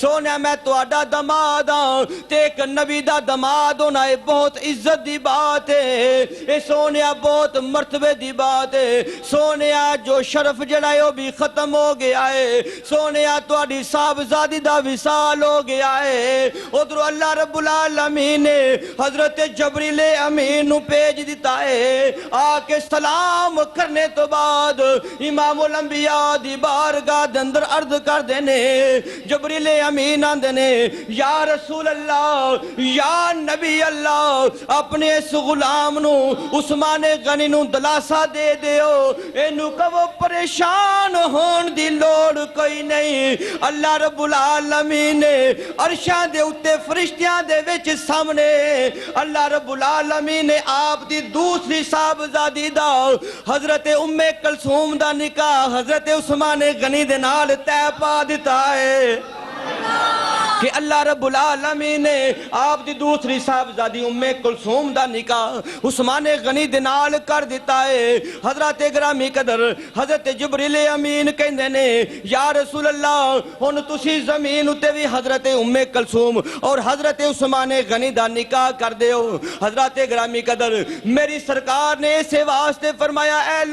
Speaker 1: سونیا میں تواڈا دماد ہاں تے ایک نبی دا دماد ہونا ہے بہت عزت دی بات ہے، اے سونیا بہت مرتبے دی بات ہے، سونیا جو شرف جڑا ہے وہ بھی ختم ہو گیا ہے، سونیا تواڈی صاحبزادی دا وصال ہو گیا ہے۔ ادھر اللہ رب العالمین نے حضرت جبریل امین نو بھیج دیتا ہے، آ کے سلام کرنے تو بعد امام الانبیاء دی بارگاہ دے اندر عرض کر دینے، جبریل امین آندے نے یا رسول اللہ یا نبی اللہ اپنے اس غلام نو عثمان غنی نو دلاسا دے دیو، اینو کہو پریشان ہون دی لوڑ کوئی نہیں، اللہ رب العالمین نے عرشاں دے اتے فرشتیاں دے وچ سامنے اللہ رب العالمین نے آپ دی دوسری صاحبزادی دا حضرت ام کلثوم دا نکاح حضرت عثمان غنی دے نال طے پا دیتا ہے کہ اللہ رب العالمین نے آپ دی دوسری صاحبزادی ام کلثوم دا نکاح عثمان غنی دے نال کر دیتا ہے۔ حضرت گرامی قدر حضرت جبریل امین کہندے نے یا رسول اللہ ہن تسی زمین اتے بھی حضرت ام کلثوم اور حضرت عثمان غنی دا نکاح کر دیو۔ حضرت گرامی قدر میری سرکار نے اسے واسطے فرمایا اے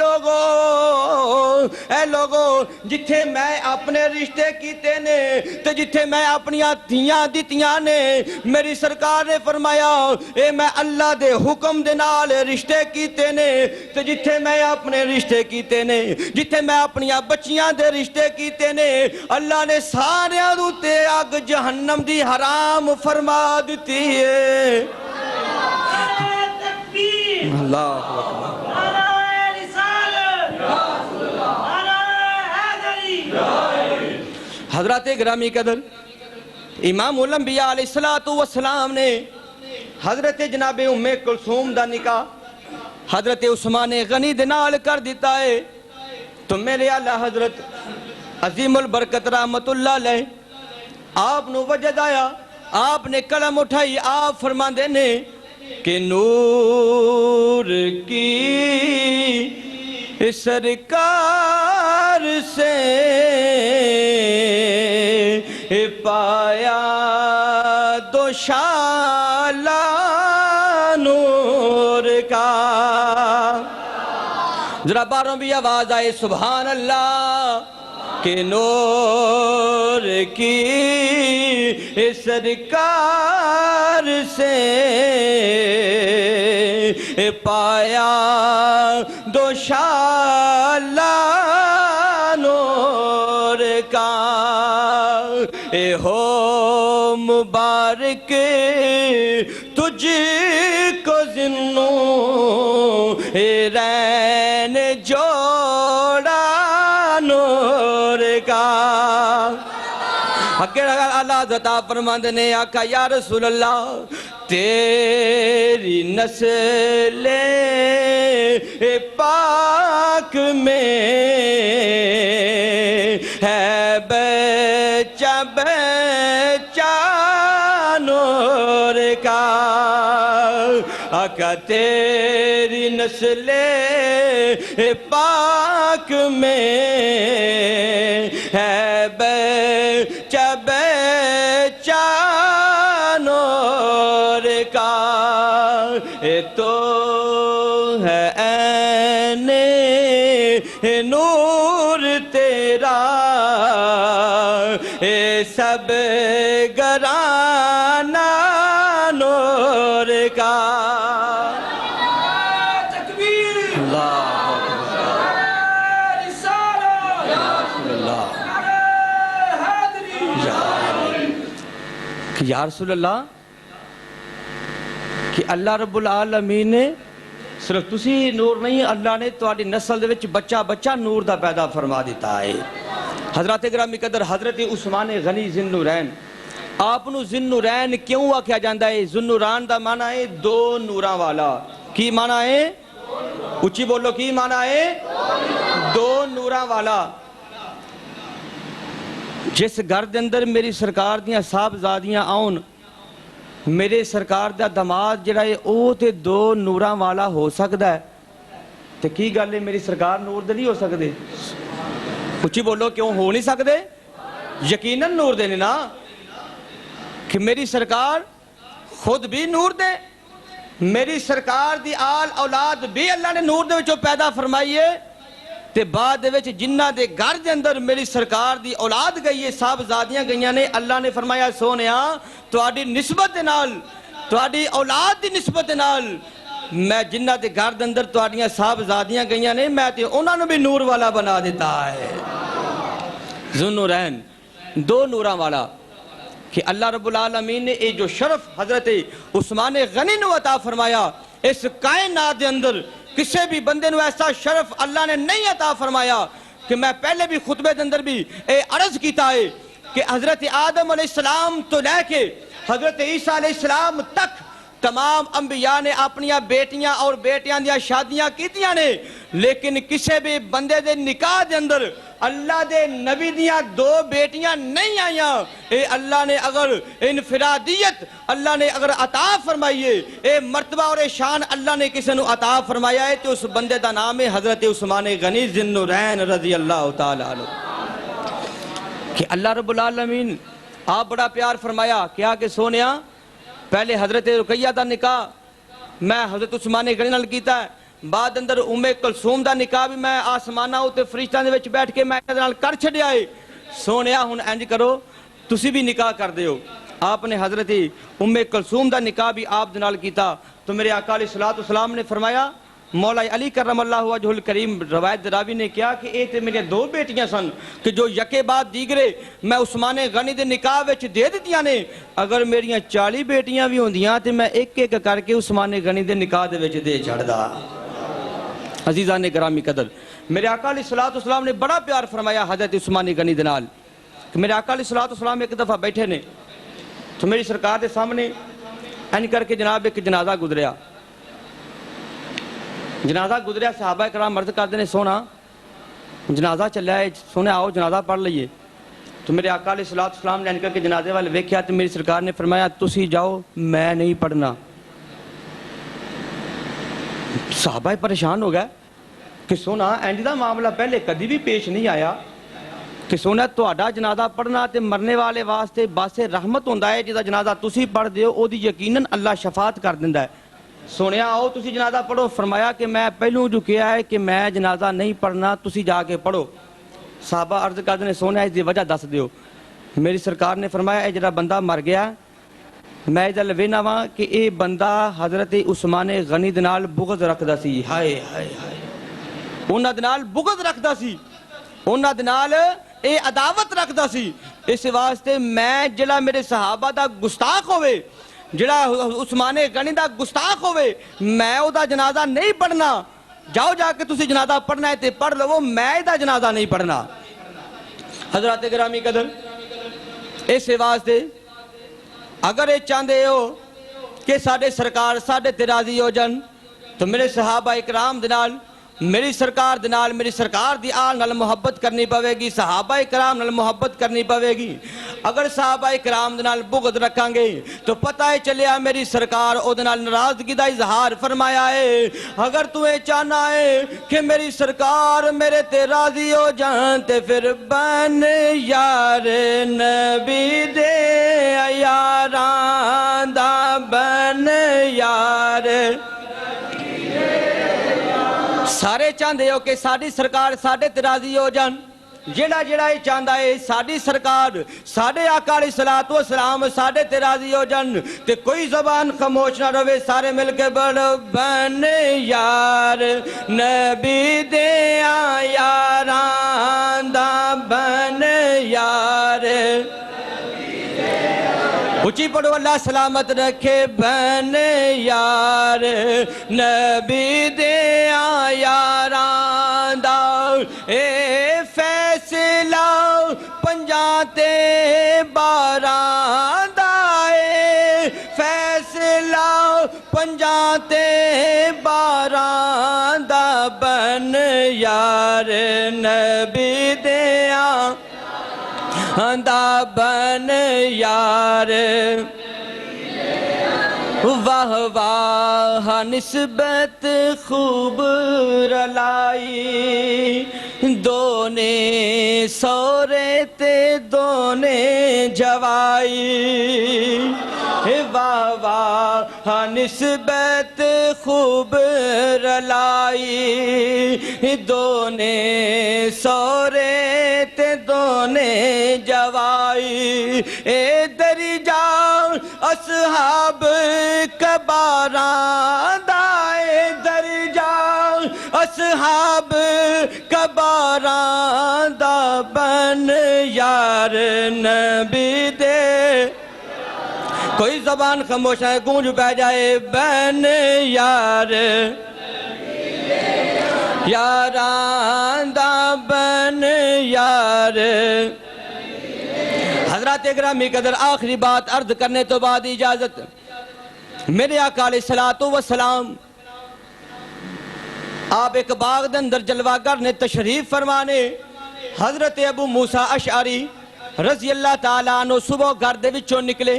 Speaker 1: لوگو جتھے میں اپنے رشتے کیتے نے تے جتھے میں اپنیاں دھیاں دیتیاں نے میری سرکار نے فرمایا اے میں اللہ دے حکم دے نال رشتے کیتے نے تے جتھے میں اپنے رشتے کیتے نے جتھے میں اپنیاں بچیاں دے رشتے کیتے نے اللہ نے سارے دوتے آگ جہنم دی حرام فرما دیتی ہے۔ اللہ حضرات گرامی قدر امام الانبیاء علیہ السلام نے حضرت جناب ام کلثوم دا نکاح حضرت عثمان غنی دے نال کر دیتا ہے تو میرے اعلیٰ حضرت عظیم البرکت رحمت اللہ علیہ آپ نو وجد آیا، آپ نے قلم اٹھائی، آپ فرما دینے کہ نور کی سرکار سے پایا دوشالہ نور کا، ذرا باروں بھی آواز آئے سبحان اللہ، کہ نور کی سرکار سے پایا دوشالہ نور کا، اے ہو مبارک تجھ کو ذنو رین جوڑا نور کا۔ اللہ عطا فرماندے نے آقا یا رسول اللہ تیری نسل پاک میں ہے بچہ بچہ نور کا، آقا تیری نسل پاک میں ہے بچہ بچہ نور کا، اے تو ہے عین نور تیرا اے سب گرانہ نور کا۔ یا رسول اللہ کہ اللہ رب العالمین نے صرف تسی نور نہیں اللہ نے تواڈی نسل دے وچ بچہ بچہ نور دا پیدا فرما دیتا ہے۔ حضرات گرامی قدر حضرت عثمان غنی ذی النورین آپ نو ذی النورین کیوں آکھیا جاندا ہے؟ ذی النورین دا معنی ہے دو نوراں والا۔ کی معنی ہے؟ اچھی بولو کی معنی ہے؟ دو نوراں والا۔ جس گھر دے اندر میری سرکار دیاں صاحبزادیاں آؤن میرے سرکار دا دماد جڑا ہے او تے دو نوراں والا ہو سکدا ہے تے کی گل ہے میری سرکار نور دے نہیں ہو سکدے؟ اچھی بولو کیوں ہو نہیں سکدے؟ یقیناً نور دے نا کہ میری سرکار خود بھی نور دے، میری سرکار دی آل اولاد بھی اللہ نے نور دے وچوں پیدا فرمائی ہے تے بعد دے وچ جنہ دے گھر دے اندر میری سرکار دی اولاد گئی ہے صاحبزادیاں گئیاں نے اللہ نے فرمایا سونیا تہاڈی نسبت دے نال تہاڈی اولاد دی نسبت دے نال میں جنہ دے گھر دے اندر تہاڈیاں صاحبزادیاں گئیاں نے میں تے انہاں نو بھی نور والا بنا دیتا ہے ذو نورین دو نوراں والا کہ اللہ رب العالمین نے یہ جو شرف حضرت عثمان غنی نو عطا فرمایا اس کائنات دے اندر کسے بھی بندے نو ایسا شرف اللہ نے نہیں عطا فرمایا کہ میں پہلے بھی خطبے دے اندر بھی عرض کیتا ہے کہ حضرت آدم علیہ السلام تو لے کے حضرت عیسیٰ علیہ السلام تک تمام انبیاء نے اپنیاں بیٹیاں اور بیٹیاں دیا شادیاں کیتیاں نے لیکن کسے بھی بندے دے نکاح دے اندر اللہ دے نبی دیاں دو بیٹیاں نہیں آئیاں اے اللہ نے اگر انفرادیت اللہ نے اگر عطا فرمائیے اے مرتبہ اور اے شان اللہ نے کسے نو عطا فرمایا ہے تو اس بندے دا نام ہے حضرت عثمان غنی ذو النورین رضی اللہ تعالیٰ عنہ کہ اللہ رب العالمین آپ بڑا پیار فرمایا کیا کہ سونیا پہلے حضرت رقیہ دا نکاح میں حضرت عثمان غنی نال کیتا ہے بعد اندر ام کلثوم دا نکاح بھی میں آسمانہ ہوتے فرشتاں دے وچ بیٹھ کے میں نال کر چھڈیا ہے سونیا ہن انج کرو تسی بھی نکاح کر دیو آپ نے حضرت ام کلثوم دا نکاح بھی آپ دے نال کیتا تو میرے آقا علیہ الصلوۃ والسلام نے فرمایا مولا علی کرم اللہ وجہ الکریم روایت راوی نے کیا کہ اے تے میری دو بیٹیاں سن کہ جو یکے بعد دیگرے میں عثمان غنی دے نکاح وچ دے دتیاں نے اگر میریاں 40 بیٹیاں بھی ہوندیاں تے میں ایک ایک کر کے عثمان غنی دے نکاح دے وچ دے چھڑدا عزیزان گرامی قدر میرے آقا علیہ الصلوۃ والسلام نے بڑا پیار فرمایا حضرت عثمان غنی دے نال کہ میرے آقا علیہ الصلوۃ والسلام ایک دفعہ بیٹھے نے تو میری سرکار دے سامنے این کر کے جناب ایک جنازہ گزریا صحابہ کرام مرد کردے نے سونا جنازہ چلیا ہے سونے آؤ جنازہ پڑھ لئیے تو میرے آقا علیہ الصلوۃ والسلام نے این کر کے جنازے والے ویکھیا تو میری سرکار نے فرمایا تسی جاؤ میں نہیں پڑھنا صحابہ پریشان ہو گئے کہ سونا اینج دا معاملہ پہلے کدی بھی پیش نہیں آیا کہ سونا تہاڈا جنازہ پڑھنا تے مرنے والے واسطے باعث رحمت ہوندا ہے جدا جنازہ تسی پڑھ دیو او دی یقیناً اللہ شفاعت کر دیندا ہے سونیا آؤ تسی جنازہ پڑھو فرمایا کہ میں پہلوں جو کیا ہے کہ میں جنازہ نہیں پڑھنا تسی جا کے پڑھو صحابہ عرض کردے نے سونیا اس دی وجہ دس دیو میری سرکار نے فرمایا اے جڑا بندہ مر گیا میں ادھر وینا وا کہ اے بندہ حضرت عثمان غنی دے نال بغض رکھدا سی ہائے ہائے ہائے انہاں دے نال بغض رکھدا سی انہاں دے نال اے عداوت رکھدا سی اس واسطے میں جڑا میرے صحابہ دا گستاخ ہوئے جڑا عثمان غنی دا گستاخ ہوئے میں او دا جنازہ نہیں پڑھنا جاؤ جا کے تسی جنازہ پڑھنا ہے تے پڑھ لو میں دا جنازہ نہیں پڑھنا حضرات گرامی قدر اس واسطے اگر یہ چاہتے ہو کہ ساڈے سرکار ساڈے تے راضی ہو جن تو میرے صحابہ اکرام دے نال میری سرکار دے نال میری سرکار دی آل نال محبت کرنی پوے گی صحابہ اکرام نال محبت کرنی پوے گی اگر صحابہ اکرام دے نال بغض رکھاں گے تو پتہ ہے چلیا میری سرکار او دے نال ناراضگی دا اظہار فرمایا ہے اگر تو اے چاہنا ہے کہ میری سرکار میرے تے راضی ہو جان تے پھر بن یار نبی دے یاراں دا بن یار سارے چاہتے ہو کہ ساڑی سرکار ساڑے تے راضی ہو جان جیڑا جیڑا یہ چاہتا ہے ساڑی سرکار ساڑے آقا علیہ الصلوۃ والسلام ساڑے تے راضی ہو جان تے کوئی زبان خاموش نہ رہے سارے مل کے بڑھ بن یار نبی دے یاراں دا بن یار اچھی پڑھو اللہ سلامت رکھے بن یار نبی دے یاراں دا اے فیصلہ پنجاں تے باراں دا اے فیصلہ پنجاں تے باراں دا بن یار نبی دے دا بن یار واہ واہ نسبت خوب رلائی دونے سورے تے دونے جوائی واہ واہ نسبت خوب رلائی دونے سورے تے دونے جوائی اے درجہ اصحاب کباراں دائے درجہ اصحاب کباراں دا بن یار نبی دے کوئی زبان خاموش ہے گونج پہ جائے بن یار یاران دا بن یار حضرات اکرامی قدر آخری بات عرض کرنے تو بعد اجازت میرے آقا علیہ الصلوۃ والسلام آپ ایک باغ دے اندر جلوہ نے تشریف فرمانے حضرت ابو موسیٰ اشعری رضی اللہ تعالیٰ عنہ صبح گھر دے وچوں نکلے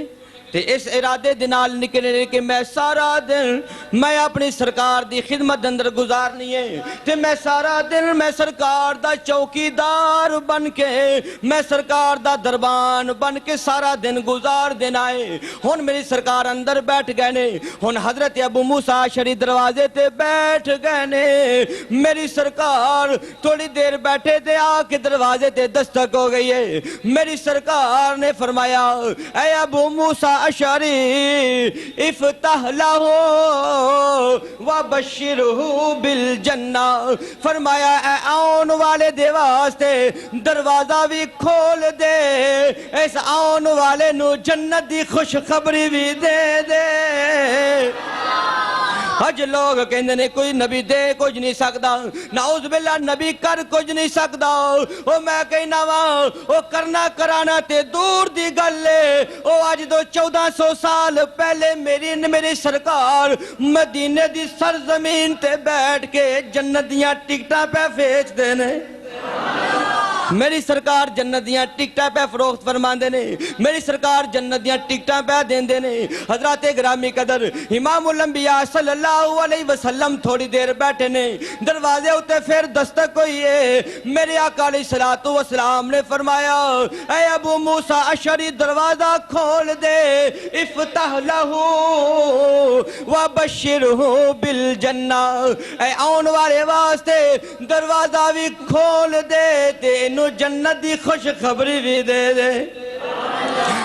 Speaker 1: تے اس ارادے دنال نکلے کہ میں سارا دن میں اپنی سرکار دی خدمت اندر گزارنی ہے تے میں سارا دن میں سرکار دا چوکیدار بن کے میں سرکار دا دربان بن کے سارا دن گزار دینا ہے ہن میری سرکار اندر بیٹھ گئے نے ہن حضرت ابو موسیٰ اشعری دروازے تے بیٹھ گئے نے میری سرکار تھوڑی دیر بیٹھے تے آ کے دروازے تے دستک ہو گئی ہے میری سرکار نے فرمایا اے ابو موسیٰ اشعری افتح لہو وبشرہو بالجنہ فرمایا اے آن والے دے واسطے دروازہ بھی کھول دے اس آن والے نو جنت دی خوشخبری بھی دے دے اج لوگ کہندے نے کوئی نبی دے کچھ نہیں سکدا نعوذ باللہ نبی کر کچھ نہیں سکدا او میں کہنا وا او کرنا کرانا تے دور دی گل ہے او اج تو 1400 سال پہلے میری سرکار مدینے دی سرزمین تے بیٹھ کے جنت دیاں ٹکٹاں پہ بیچ دے نے میری سرکار جنت دیاں ٹکٹاں پہ فروخت فرماندے نے میری سرکار جنت دیاں ٹکٹاں پہ دیندے نے حضرات گرامی قدر امام الانبیاء صلی اللہ علیہ وسلم تھوڑی دیر بیٹھے نے دروازے ہوتے پھر دستک ہوئی ہے میرے آقا علیہ الصلوۃ والسلام نے فرمایا اے ابو موسیٰ اشعری دروازہ کھول دے افتح لہو وبشرہو بالجنہ اے آن والے واسطے دروازہ بھی کھول دے تے جنت دی خوش خبری بھی دے دے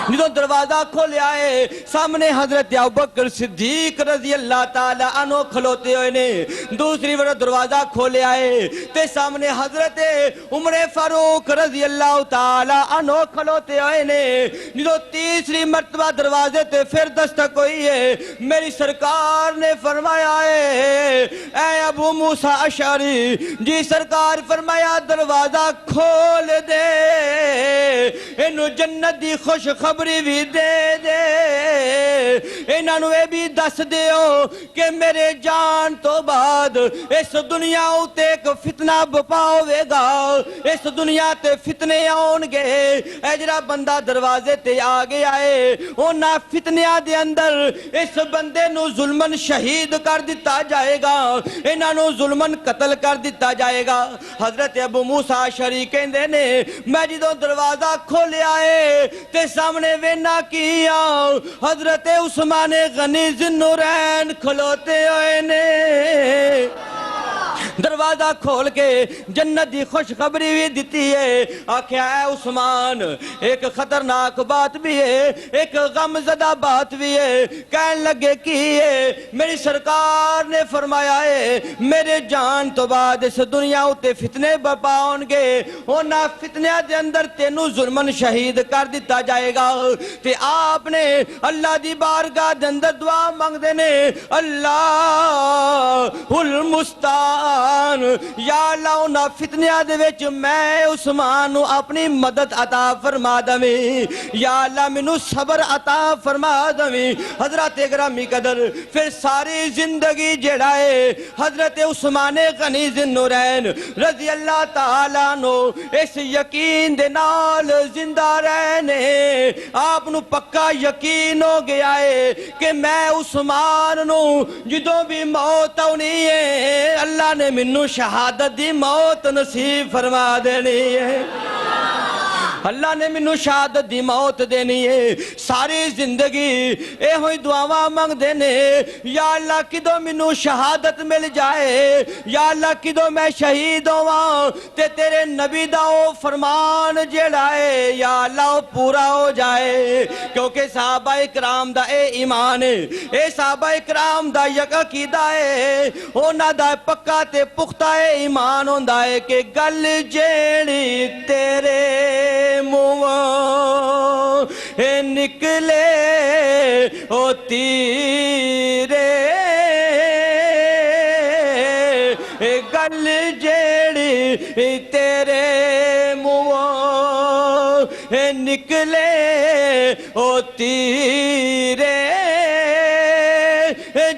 Speaker 1: جدو دروازہ کھولے آئے سامنے حضرت ابوبکر صدیق رضی اللہ تعالیٰ عنہ کھلوتے ہوئے نے دوسری بار دروازہ کھولے آئے تے سامنے حضرت عمر فاروق رضی اللہ تعالیٰ عنہ کھلوتے ہوئے نے جدو تیسری مرتبہ دروازے تے پھر دستک ہوئی ہے میری سرکار نے فرمایا ہے اے ابو موسیٰ اشعری جی سرکار فرمایا دروازہ کھول دے انہوں جنت دی خوش خبری بھی دے دے انہوں اے بھی دس دیو کہ میرے جان تو بعد اس دنیا ہوتے ایک فتنہ بپاوے گا اس دنیا تے فتنے آن گے اجرا بندہ دروازے تے آگے آئے اونا فتنیاں دے اندر اس بندے نو ظلمن شہید کر دیتا جائے گا انہوں ظلمن قتل کر دیتا جائے گا حضرت ابو موسیٰ اشعری کہندے نے میں جدو دروازہ کھولے آئے تے سامنے وینا کیا حضرت عثمان غنی ذوالنورین کھلوتے ہوئے نے دروازہ کھول کے جنت دی خوشخبری بھی دیتی ہے آکھیا اے عثمان ایک خطرناک بات بھی ہے ایک غم زدہ بات بھی ہے کہن لگے کی ہے میری سرکار نے فرمایا ہے میرے جان تو بعد اس دنیا ہوتے فتنے بپاؤن گے ہونا فتنہ دے اندر تینو ظلمن شہید کر دیتا جائے گا تے آپ نے اللہ دی بارگاہ دے اندر دعا مانگ دینے اللہ المستعان عثمان یا اللہ انہاں فتنیاں دے وچ میں عثمان نو اپنی مدد عطا فرما دویں یا اللہ مینوں صبر عطا فرما دویں حضرت گرامی قدر پھر ساری زندگی جڑا ہے حضرت عثمان غنی ذی النورین رضی اللہ تعالیٰ عنہ اس یقین دے نال زندہ رہنے آپ نو پکا یقین ہو گیا ہے کہ میں عثمان نو جدوں بھی موت آنی ہے اللہ نے منو شہادت دی موت نصیب فرما دینی ہے اللہ نے منو شہادت دی موت دینی ہے ساری زندگی اے ہوئی دعاواں مانگ دینے یا اللہ کدو منو شہادت مل جائے یا اللہ کدو میں شہید ہوں تے تیرے نبی دا او فرمان جڑا ہے یا اللہ پورا ہو جائے کیونکہ صحابہ اکرام دا اے ایمان ہے اے صحابہ اکرام دا یک عقیدہ ہے اونا دا پکا تے پختہ اے ایمان ہوندا ہے کہ گل جیڑی تیرے موہاں نکلے او تیرے گل جیڑی تیرے موہاں نکلے او تیرے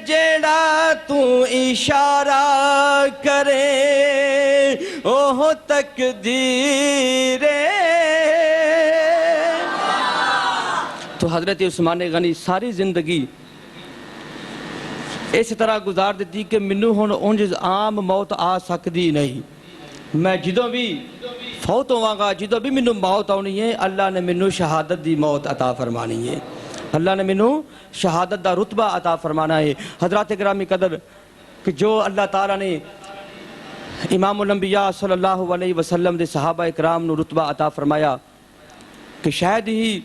Speaker 1: جیڑا تو اشارہ کرے اوہ تقدیر تو حضرت عثمان غنی ساری زندگی اس طرح گزار دیتی کہ منو ہن انج عام موت آ سکتی نہیں میں جدوں بھی فوت ہوواں جدوں بھی منو موت آنی ہے اللہ نے منو شہادت دی موت عطا فرمانی ہے اللہ نے منو شہادت دا رتبہ عطا فرمانا ہے حضرات گرامی قدر کہ جو اللہ تعالیٰ نے امام الانبیاء صلی اللہ علیہ وسلم دے صحابہ اکرام نو رتبہ عطا فرمایا کہ شاید ہی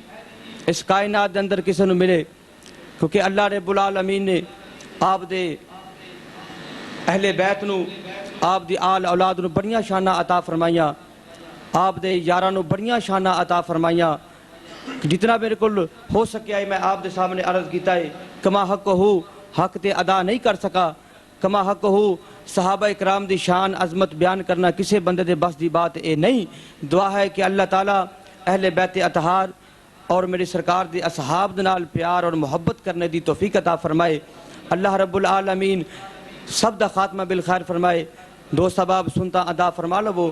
Speaker 1: اس کائنات دے اندر کسی نو ملے کیونکہ اللہ رب العالمین نے آپ دے اہل بیت نو آپ دی آل اولاد نو بڑیاں شانہ عطا فرمائیاں آپ دے یاراں نو بڑیاں شانہ عطا فرمائیاں جتنا میرے کل ہو سکیا ہے میں آپ دے سامنے عرض کیتا ہے کما حق ہو حق تے ادا نہیں کر سکا کما حق ہو صحابہ اکرام دی شان عظمت بیان کرنا کسے بندے دے بس دی بات اے نہیں دعا ہے کہ اللہ تعالیٰ اہل بیت اطہار اور میرے سرکار دی اصحاب دنال پیار اور محبت کرنے دی توفیق عطا فرمائے اللہ رب العالمین سب دا خاتمہ بالخیر فرمائے دو سباب سنتا ادا فرما لو